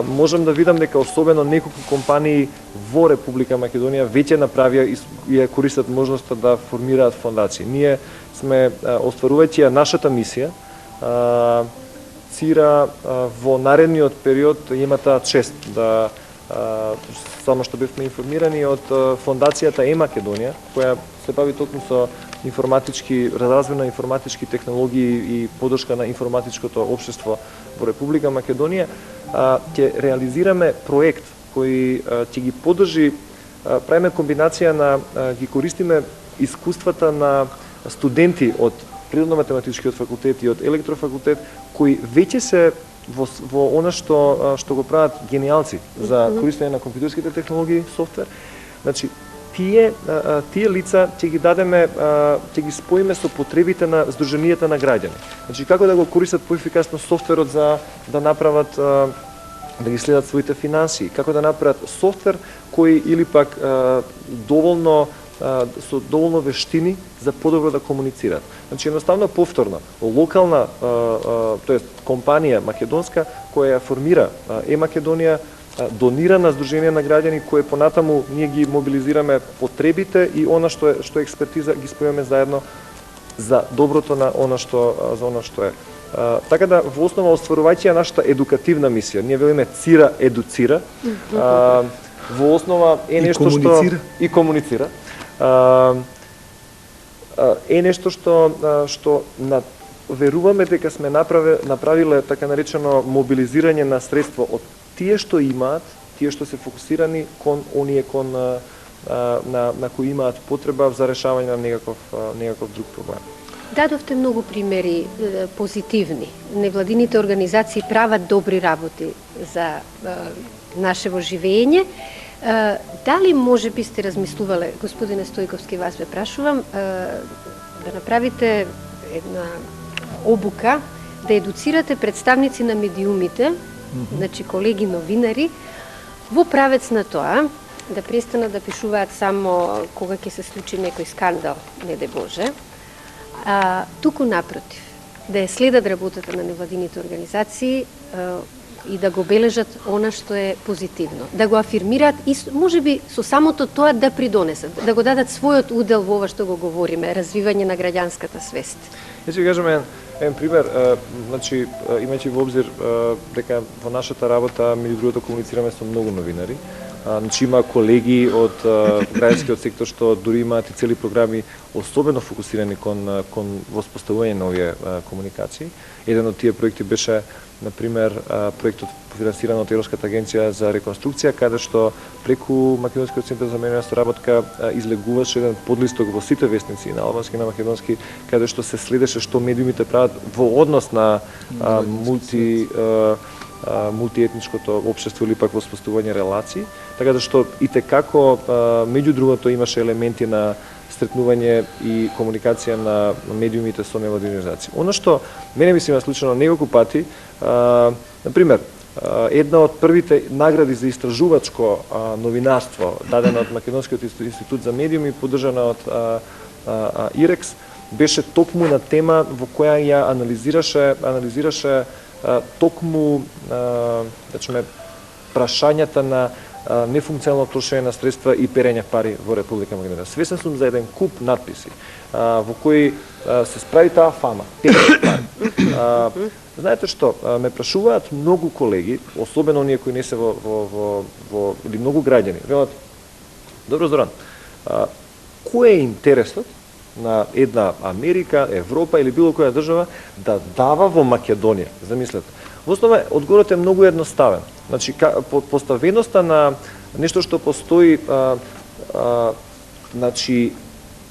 можам да видам дека особено неколку компании во Република Македонија веќе направија и ја користат можноста да формираат фондации. Ние сме, остварувајќи ја нашата мисија, ЦИРА во наредниот период има таа чест да само што бевме информирани од фондацијата Македонија, која се бави токму со разразвој на информатички технологии и поддршка на информатичкото општество во Република Македонија, ќе реализираме проект кој ќе ги поддржи, правиме комбинација ги користиме искуствата на студенти од Природно-математичкиот факултет и од Електрофакултет, кои веќе се во она што го прават гениалци за користење на компјутерските технологии, софтвер. Значи, тие лица ќе ги дадеме, ќе ги споиме со потребите на здруженијата на граѓани. Значи, како да го користат поефикасно софтверот за да направат, да ги следат своите финансии, како да направат софтвер кој или пак со доволно вештини за подобро да комуницираат. Значи, едноставно повторно, локална, тоест компанија македонска која ја формира Македонија, донира на здруженија на граѓани кои понатаму ние ги мобилизираме потребите и она што е експертиза ги спојаме заедно за доброто на она што е. Така да, во основа остварувајќи нашата едукативна мисија, ние велиме ЦИРА едуцира, во основа е нешто што и комуницира. Е нешто што веруваме дека сме направиле така наречено мобилизирање на средства од тие што имаат, тие што се фокусирани кон оние на кои имаат потреба за решавање на некаков друг проблем. Дадовте многу примери позитивни. Невладините организации прават добри работи за нашево живење. Дали може би сте размислувале, господине Стојковски, вас ве прашувам, да направите една обука, да едуцирате представници на медиумите, значи колеги новинари, во правец на тоа, да престанат да пишуваат само кога ќе се случи некој скандал, не де Боже, туку напротив, да ја следат работата на невладините организации и да го бележат она што е позитивно, да го афирмираат и можеби со самото тоа да придонесат, да го дадат својот удел во ова што го говориме, развивање на граѓанската свест. Ја ќе кажеме еден пример, значи имајќи во обзир дека во нашата работа меѓу другото комуницираме со многу новинари. Значи има колеги од граѓанскиот сектор што дури имаат и цели програми особено фокусирани кон воспоставување на овие комуникации. Еден од тие проекти беше например проектот финансиран од Европската агенција за реконструкција, каде што преку Македонскиот центар за меѓународна соработка излегуваше еден подлисток во сите вестници на албански и на македонски, каде што се следеше што медиумите прават во однос на мултиетничкото општество или пак воспоставување релации, така да што и текако меѓу другото имаше елементи на стретнување и комуникација на медиумите со невладини организации. Оно што мене ми се има случено неколку пати, например, една од првите награди за истражувачко новинарство дадена од Македонскиот институт за медиуми, поддржана од ИРЕКС, беше токму на тема во која ја анализираше токму прашањата на нефункционално трошење на средства и перење пари во Република Македонија. Свесен сум за еден куп надписи во кои се справи таа фама. Знаете што, ме прашуваат многу колеги, особено оние кои не се во или многу граѓани, велат: добро, Зоран, кој е интересот на една Америка, Европа или било која држава да дава во Македонија? Замислете. Во основа, одговорот е многу едноставен. Значи, поставеноста на нешто што постои, значи,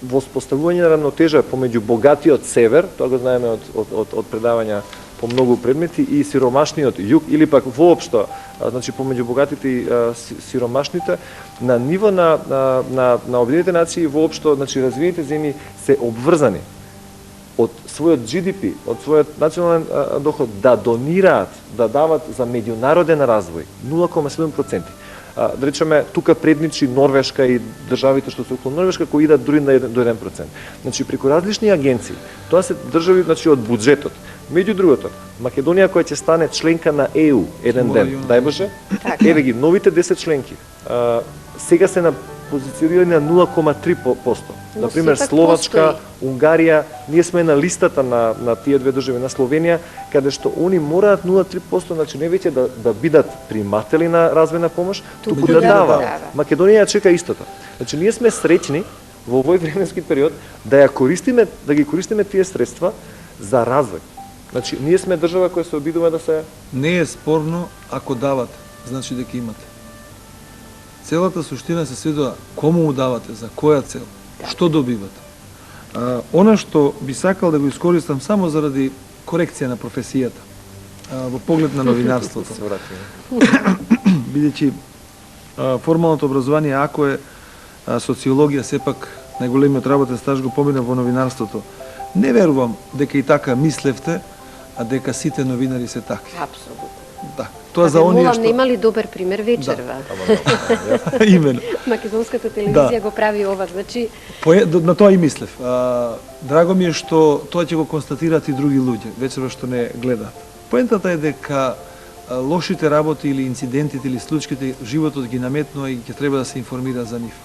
воспоставување на рамнотежа помеѓу богатиот север, тоа го знаеме од предавања по многу предмети, и сиромашниот југ, или пак воопшто, значи помеѓу богатите и сиромашните, на ниво на Обединетите нации воопшто, значи развиените земји се обврзани од својот GDP, од својот национален доход да донираат, да дават за меѓународен развој 0,7%. Да речеме, тука предничи Норвешка и државите што се околу Норвешка, кои идат дури до 1%. Значи, преку различни агенции, тоа се држави, значи, од буџетот. Меѓу другото, Македонија која ќе стане членка на ЕУ еден ден, дај Боже, еве ги новите 10 членки, сега се на позиционирани на 0,3%. Например, Словачка, Унгарија, ние сме на листата на тие две држави, на Словенија, каде што они мораат 0,3%, значи не веќе да бидат приматели на развојна помош, туку да дава. Македонија чека истото. Значи ние сме среќни во овој временски период да ги користиме тие средства за развој. Значи ние сме држава која се обидува да се... Не е спорно ако давате, значи дека имате. Целата суштина се сведува кому му давате, за која цел, што добивате. Она што би сакал да го искористам само заради корекција на професијата, во поглед на новинарството. Бидејќи формалното образование, ако е социологија, сепак најголемиот работен стаж го помина во новинарството. Не верувам дека и така мислевте, а дека сите новинари се такви. Апсолутно. Да. Тоа за оние што... Нема ли добар пример вечерва? Имено. Македонската телевизија го прави ова, значи... На тоа и мислев. Драго ми е што тоа ќе го констатираат и други луѓе, вечерва што не гледаат. Поентата е дека лошите работи или инцидентите или случаите животот ги наметнува и ќе треба да се информира за нив.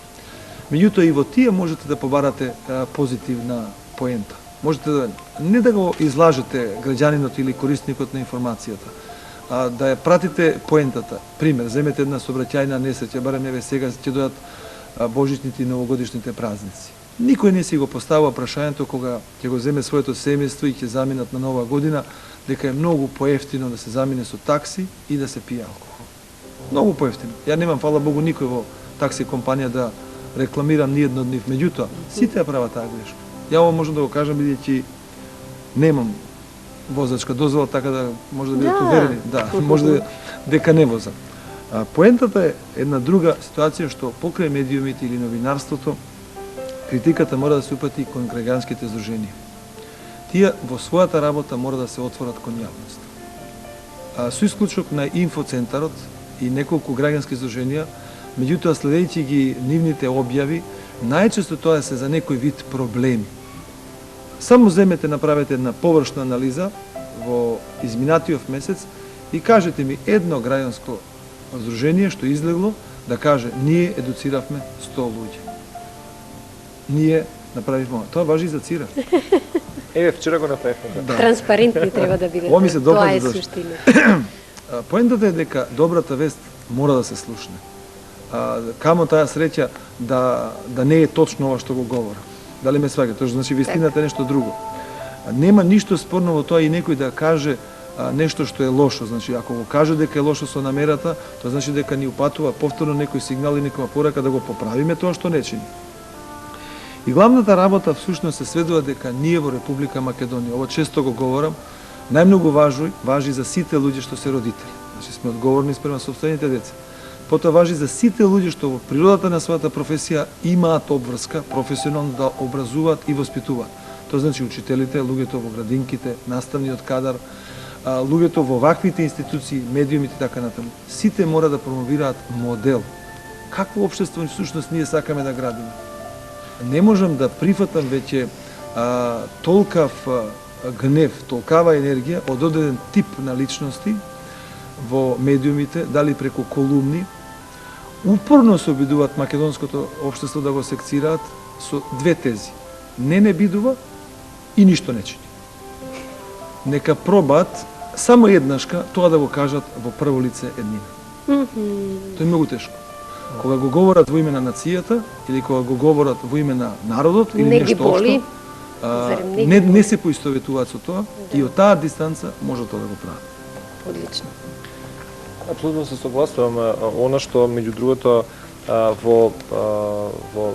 Меѓутоа и во тие можете да побарате позитивна поента. можете да, не да го излажете граѓанинот или корисникот на информацијата, а да ја пратите поентата. Пример, земете една сообраќајна несреќа, барем еве сега ќе дојдат божичните и новогодишните празници. Никој не си го поставува прашањето кога ќе го земе своето семејство и ќе заминат на нова година, дека е многу поевтино да се замине со такси и да се пие алкохол. Многу поевтино. Ја немам, фала Богу, никој во такси компанија да рекламирам ни едно од нив. Меѓутоа, сите ја прават таа грешка. Ја ово можам да го кажам бидејќи немам возачка дозвола, така да може да бидете уверени, да, може дека не возам. Поентата е една друга ситуација што покрај медиумите или новинарството критиката мора да се упати кон граѓанските здруженија. Тие во својата работа мора да се отворат кон јавноста. Со исклучок на инфоцентарот и неколку граѓански здруженија, меѓутоа следејќи ги нивните објави, најчесто тоа се за некој вид проблеми. Само земете, направете една површна анализа во изминатиот месец и кажете ми едно граѓанско здружение што излегло да каже ние едуциравме 100 луѓе. Ние направивме. Тоа важи и за ЦИРА. Еве, вчера го направивме. Да. Транспарентни треба да бидете. Ова ми се Тоа е допаѓа. суштина. Поентата е дека добрата вест мора да се слушне. Камо таа среќа да не е точно ова што го говорам. Дали ме сваѓате? Тоа значи вистината е нешто друго. Нема ништо спорно во тоа и некој да каже нешто што е лошо. Значи, ако го каже дека е лошо со намерата, тоа значи дека ни упатува повторно некој сигнал и некоја порака да го поправиме тоа што не чини. И главната работа всушност се сведува дека ние во Република Македонија, ова често го говорам, најмногу важи за сите луѓе што се родители. Значи сме одговорни спрема сопствените деца. Потоа важи за сите луѓе што во природата на својата професија имаат обврска професионално да образуваат и воспитуваат. Тоа значи учителите, луѓето во градинките, наставниот кадар, луѓето во ваквите институции, медиумите и така натаму. Сите мора да промовираат модел. Какво општество всушност ние сакаме да градиме? Не можам да прифатам веќе толкав гнев, толкава енергија од одреден тип на личности во медиумите, дали преку колумни, упорно се обидуваат македонското општество да го секцираат со две тези. Не бидува и ништо не чини. Нека пробаат само еднашка тоа да го кажат во прво лице еднина. Тоа е многу тешко. Кога го говорат во име на нацијата или кога го говорат во име на народот или не нешто боли, општо, не се поистоветуваат со тоа и од таа дистанца може тоа да го прават. Одлично. Апсолутно се согласувам. Она што меѓу другото во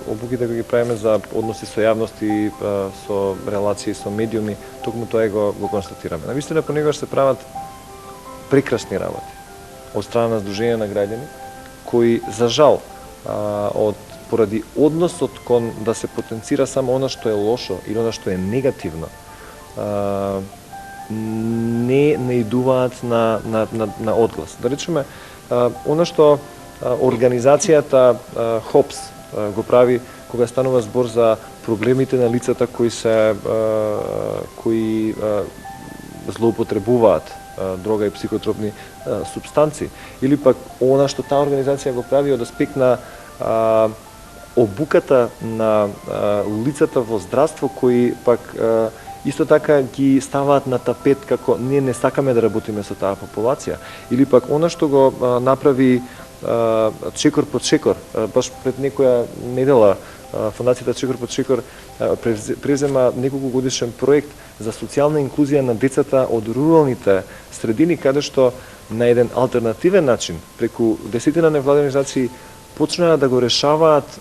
обуките кои ги правиме за односи со јавност и со релации со медиуми, токму тоа го констатираме. Навистина понекогаш се прават прекрасни работи од страна на Сдружение на граѓани кои за жал поради односот кон да се потенцира само она што е лошо или она што е негативно, не наидуваат на одглас. Да речеме, она што организацијата ХОПС го прави кога станува збор за проблемите на лицата кои злоупотребуваат дрога и психотропни супстанци, или пак она што таа организација го прави од аспект на обуката на лицата во здравство кои пак исто така ги ставаат на тапет како ние не сакаме да работиме со таа популација, или пак она што го направи Чекор под Чекор, баш пред некоја недела Фондацијата Чекор под Чекор презема неколку годишен проект за социјална инклузија на децата од руралните средини, каде што на еден алтернативен начин, преку десетина невладени организации, почнаа да го решаваат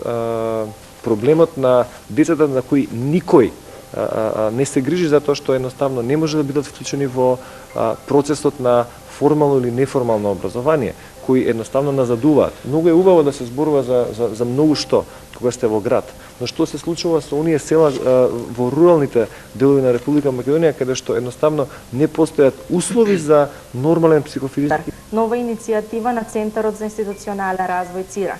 проблемот на децата на кои никој не се грижи за тоа што едноставно не може да бидат вклучени во процесот на формално или неформално образование, кои едноставно назадуваат. Многу е убаво да се зборува за многу што кога сте во град, но што се случува со оние села во руралните делови на Република Македонија, каде што едноставно не постојат услови за нормален психофизички. Нова иницијатива на Центарот за институционален развој ЦИРА.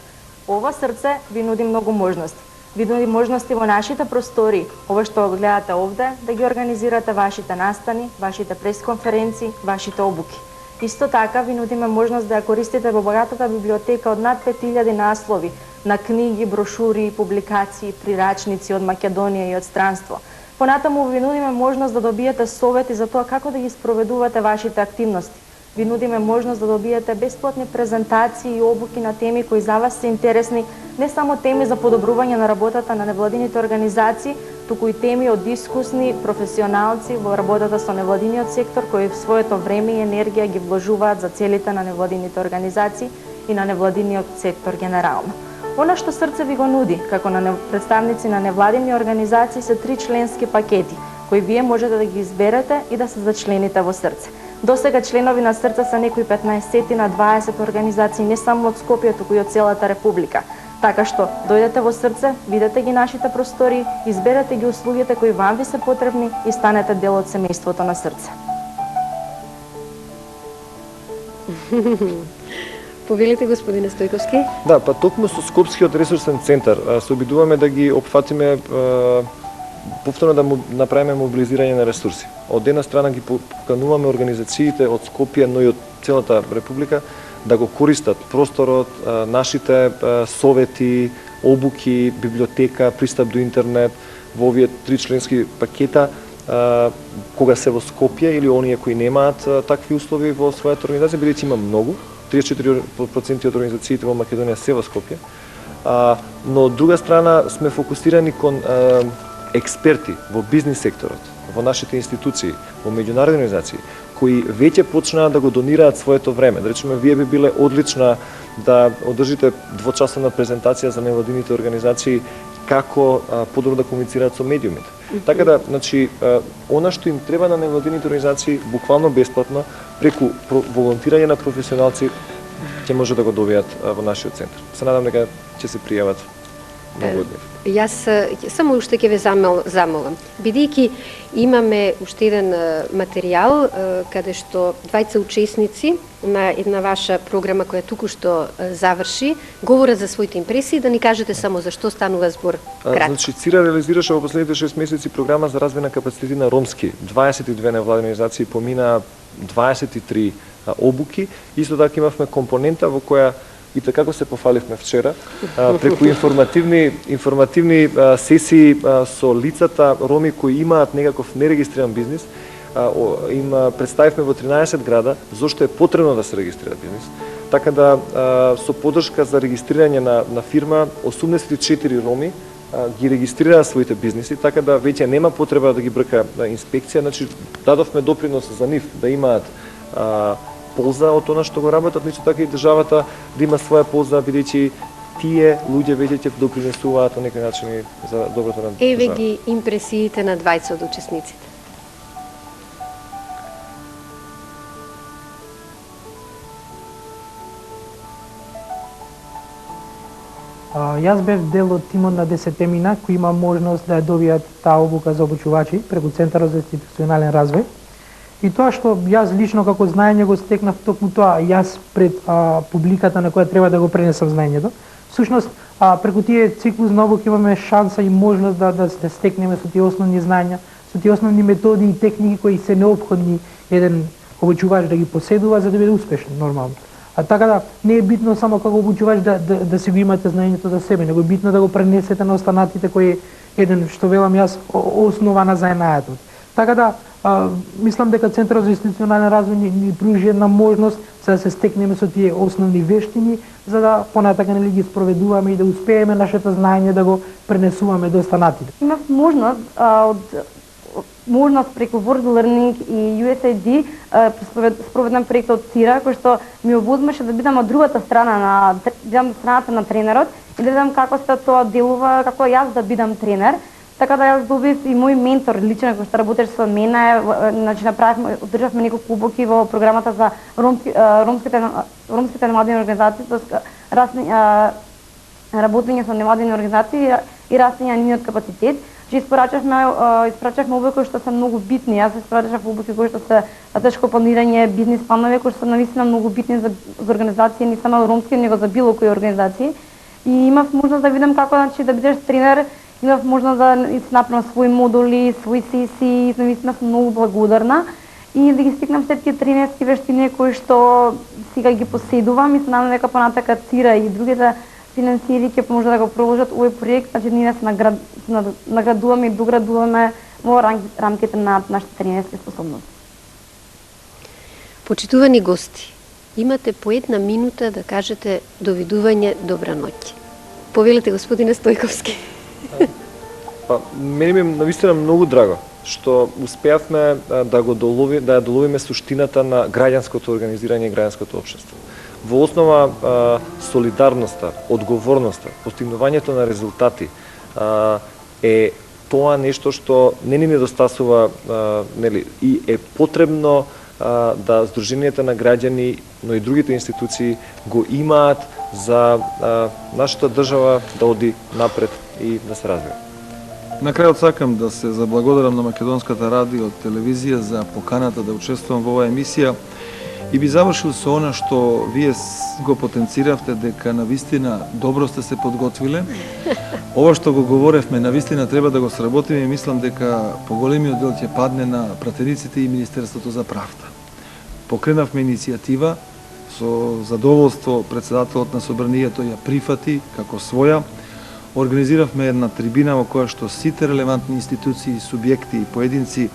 Ова срце ви нуди многу можности. Ви нуди можности во нашите простори, ова што го гледате овде, да ги организирате вашите настани, вашите пресконференции, вашите обуки. Исто така ви нудиме можност да ја користите во богатата библиотека од над 5000 наслови на книги, брошури, публикации, прирачници од Македонија и од странство. Понатаму ви нудиме можност да добиете совети за тоа како да ги спроведувате вашите активности. Ви нудиме можност да добиете бесплатни презентации и обуки на теми кои за вас се интересни, не само теми за подобрување на работата на невладините организации, туку и теми од искусни професионалци во работата со невладиниот сектор кои в своето време и енергија ги вложуваат за целите на невладините организации и на невладиниот сектор генерално. Она што Срце ви го нуди, како на представници на невладини организации, се 3 членски пакети, кои вие можете да ги изберете и да се зачлените во Срце. Досега членови на Срце се некои 15 на 20 организации, не само од Скопје, туку и од целата република. Така што, дојдете во Срце, видете ги нашите простори, изберете ги услугите кои вам ви се потребни и станете дел од семејството на Срце. Повелите, господине Стојковски? Да, па токму со Скопскиот ресурсен центар се обидуваме да ги опфатиме повторно да направиме мобилизирање на ресурси. Од една страна ги покануваме организациите од Скопје, но и од целата република да го користат просторот, нашите совети, обуки, библиотека, пристап до интернет во овие 3 членски пакета кога се во Скопје или оние кои немаат такви услови во својата организација, бидејќи има многу, 34% од организациите во Македонија се во Скопје. Но од друга страна сме фокусирани кон експерти во бизнис секторот, во нашите институции, во меѓународни организации, кои веќе почнаа да го донираат своето време. Да речеме, вие би биле одлична да одржите двочасовна презентација за невладините организации како подобро да комуницираат со медиумите. Така да, значи, она што им треба на невладините организации, буквално бесплатно, преку волонтирање на професионалци, ќе може да го добијат во нашиот центар. Се надам дека ќе се пријават многу од нив. Јас само уште ќе ве замолам. Бидејќи имаме уште еден материјал каде што двајца учесници на една ваша програма која туку-што заврши, говорат за своите импресии, да ни кажете само за што станува збор кратко. Значи, ЦИРА реализираше во последните 6 месеци програма за развој на капацитети на ромски. 22 невладини организации поминаа 23 обуки. Исто така имавме компонента во која и така како се пофаливме вчера, преку информативни сесии со лицата роми кои имаат некаков нерегистриран бизнис, им представивме во 13 града зошто е потребно да се регистрира бизнис. Така да со поддршка за регистрирање на фирма 84 роми ги регистрираа своите бизниси, така да веќе нема потреба да ги брка инспекција, значи дадовме допринос за нив да имаат полза од она што го работат, нисто така и државата да има своја полза, бидејќи тие луѓе веќе ќе допринесуваат на некој начин за доброто на државата. Еве ги импресиите на двајца од учесниците. Јас бев дел од тимот на 10 мина кои има можност да ја добијат таа обука за обучувачи преку Центарот за институционален развој. И тоа што јас лично како знаење го стекнав токму тоа, јас пред публиката на која треба да го пренесам знаењето. Всушност, преку тие циклус на обука имаме шанса и можност да стекнеме со тие основни знаења, со тие основни методи и техники кои се неопходни еден обучувач да ги поседува за да биде успешен нормално. Така да не е битно само како обучувач да си го имате знаењето за себе, него е битно да го пренесете на останатите кои еден што велам јас основа на заенајатот. Така да мислам дека Центарот за институционален развој ни пружи една можност за да се стекнеме со тие основни вештини, за да понатака нели ги спроведуваме и да успееме нашето знаење да го пренесуваме до останатите. Имав можност преку World Learning и USAID спроведам проект од ЦИРА, кој што ми овозмеше да бидам од другата страна бидам страната на тренерот и да видам како се тоа делува, како јас да бидам тренер. Така да јас добив и мој ментор лично кој што работеше со мене, значи одржавме неколку обуки во програмата за ромските невладини организации, работење со невладини организации и растење на нивниот капацитет. Испрачавме обуки кои што се многу битни. Јас испрачав обуки кои што се тешко планирање, бизнис планови кои што се навистина многу битни за организации, не само ромски, него за било кои организации. И имав можност да видам како значи да бидеш тренер. Имав можност да направам своји модули, своји сесии, наистина сум многу благодарна и да ги стигнам се тие тренерски вештини кои што сега ги поседувам и се надам дека понатака ЦИРА и другите финансиери ќе може да го продолжат овој проект, значи ние се наградуваме и доградуваме во рамките на нашите тренерски способности. Почитувани гости, имате по една минута да кажете довидување, добра ноќ. Повелете, господине Стојковски. Па, мене ми е навистина многу драго што успеавме да ја доловиме суштината на граѓанското организирање и граѓанското општество. Во основа солидарноста, одговорноста, постигнувањето на резултати е тоа нешто што не ни недостасува, нели, и е потребно да Сдруженијата на граѓани, но и другите институции го имаат за нашата држава да оди напред и да се развива. На крајот сакам да се заблагодарам на Македонската радио телевизија за поканата да учествувам во оваа емисија и би завршил со она што вие го потенциравте дека навистина добро сте се подготвиле. Ова што го говоревме навистина треба да го сработиме и мислам дека поголемиот дел ќе падне на пратениците и Министерството за правда. Покренавме иницијатива, со задоволство председателот на собранието ја прифати како своја. Организиравме една трибина во која што сите релевантни институции, субјекти и поединци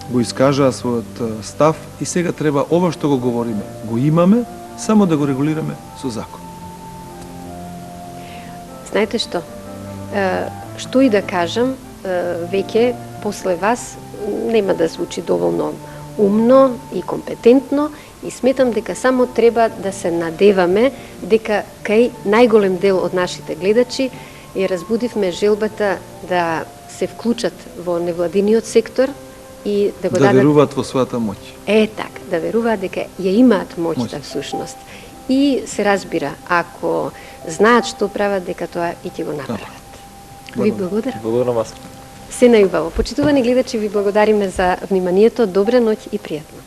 го искажаа својот став и сега треба ова што го говориме, го имаме, само да го регулираме со закон. Знаете што? Што и да кажам, веќе после вас нема да звучи доволно умно и компетентно и сметам дека само треба да се надеваме дека кај најголем дел од нашите гледачи ја разбудивме желбата да се вклучат во невладиниот сектор и да го дадат... веруваат во својата моќ. Така, да веруваат дека ја имаат моќта всушност. И се разбира, ако знаат што прават, дека тоа и ќе го направат. Ви благодарам. Благодарам вас. Се најубаво. Почитувани гледачи, ви благодариме за вниманието. Добра ноќ и пријатно.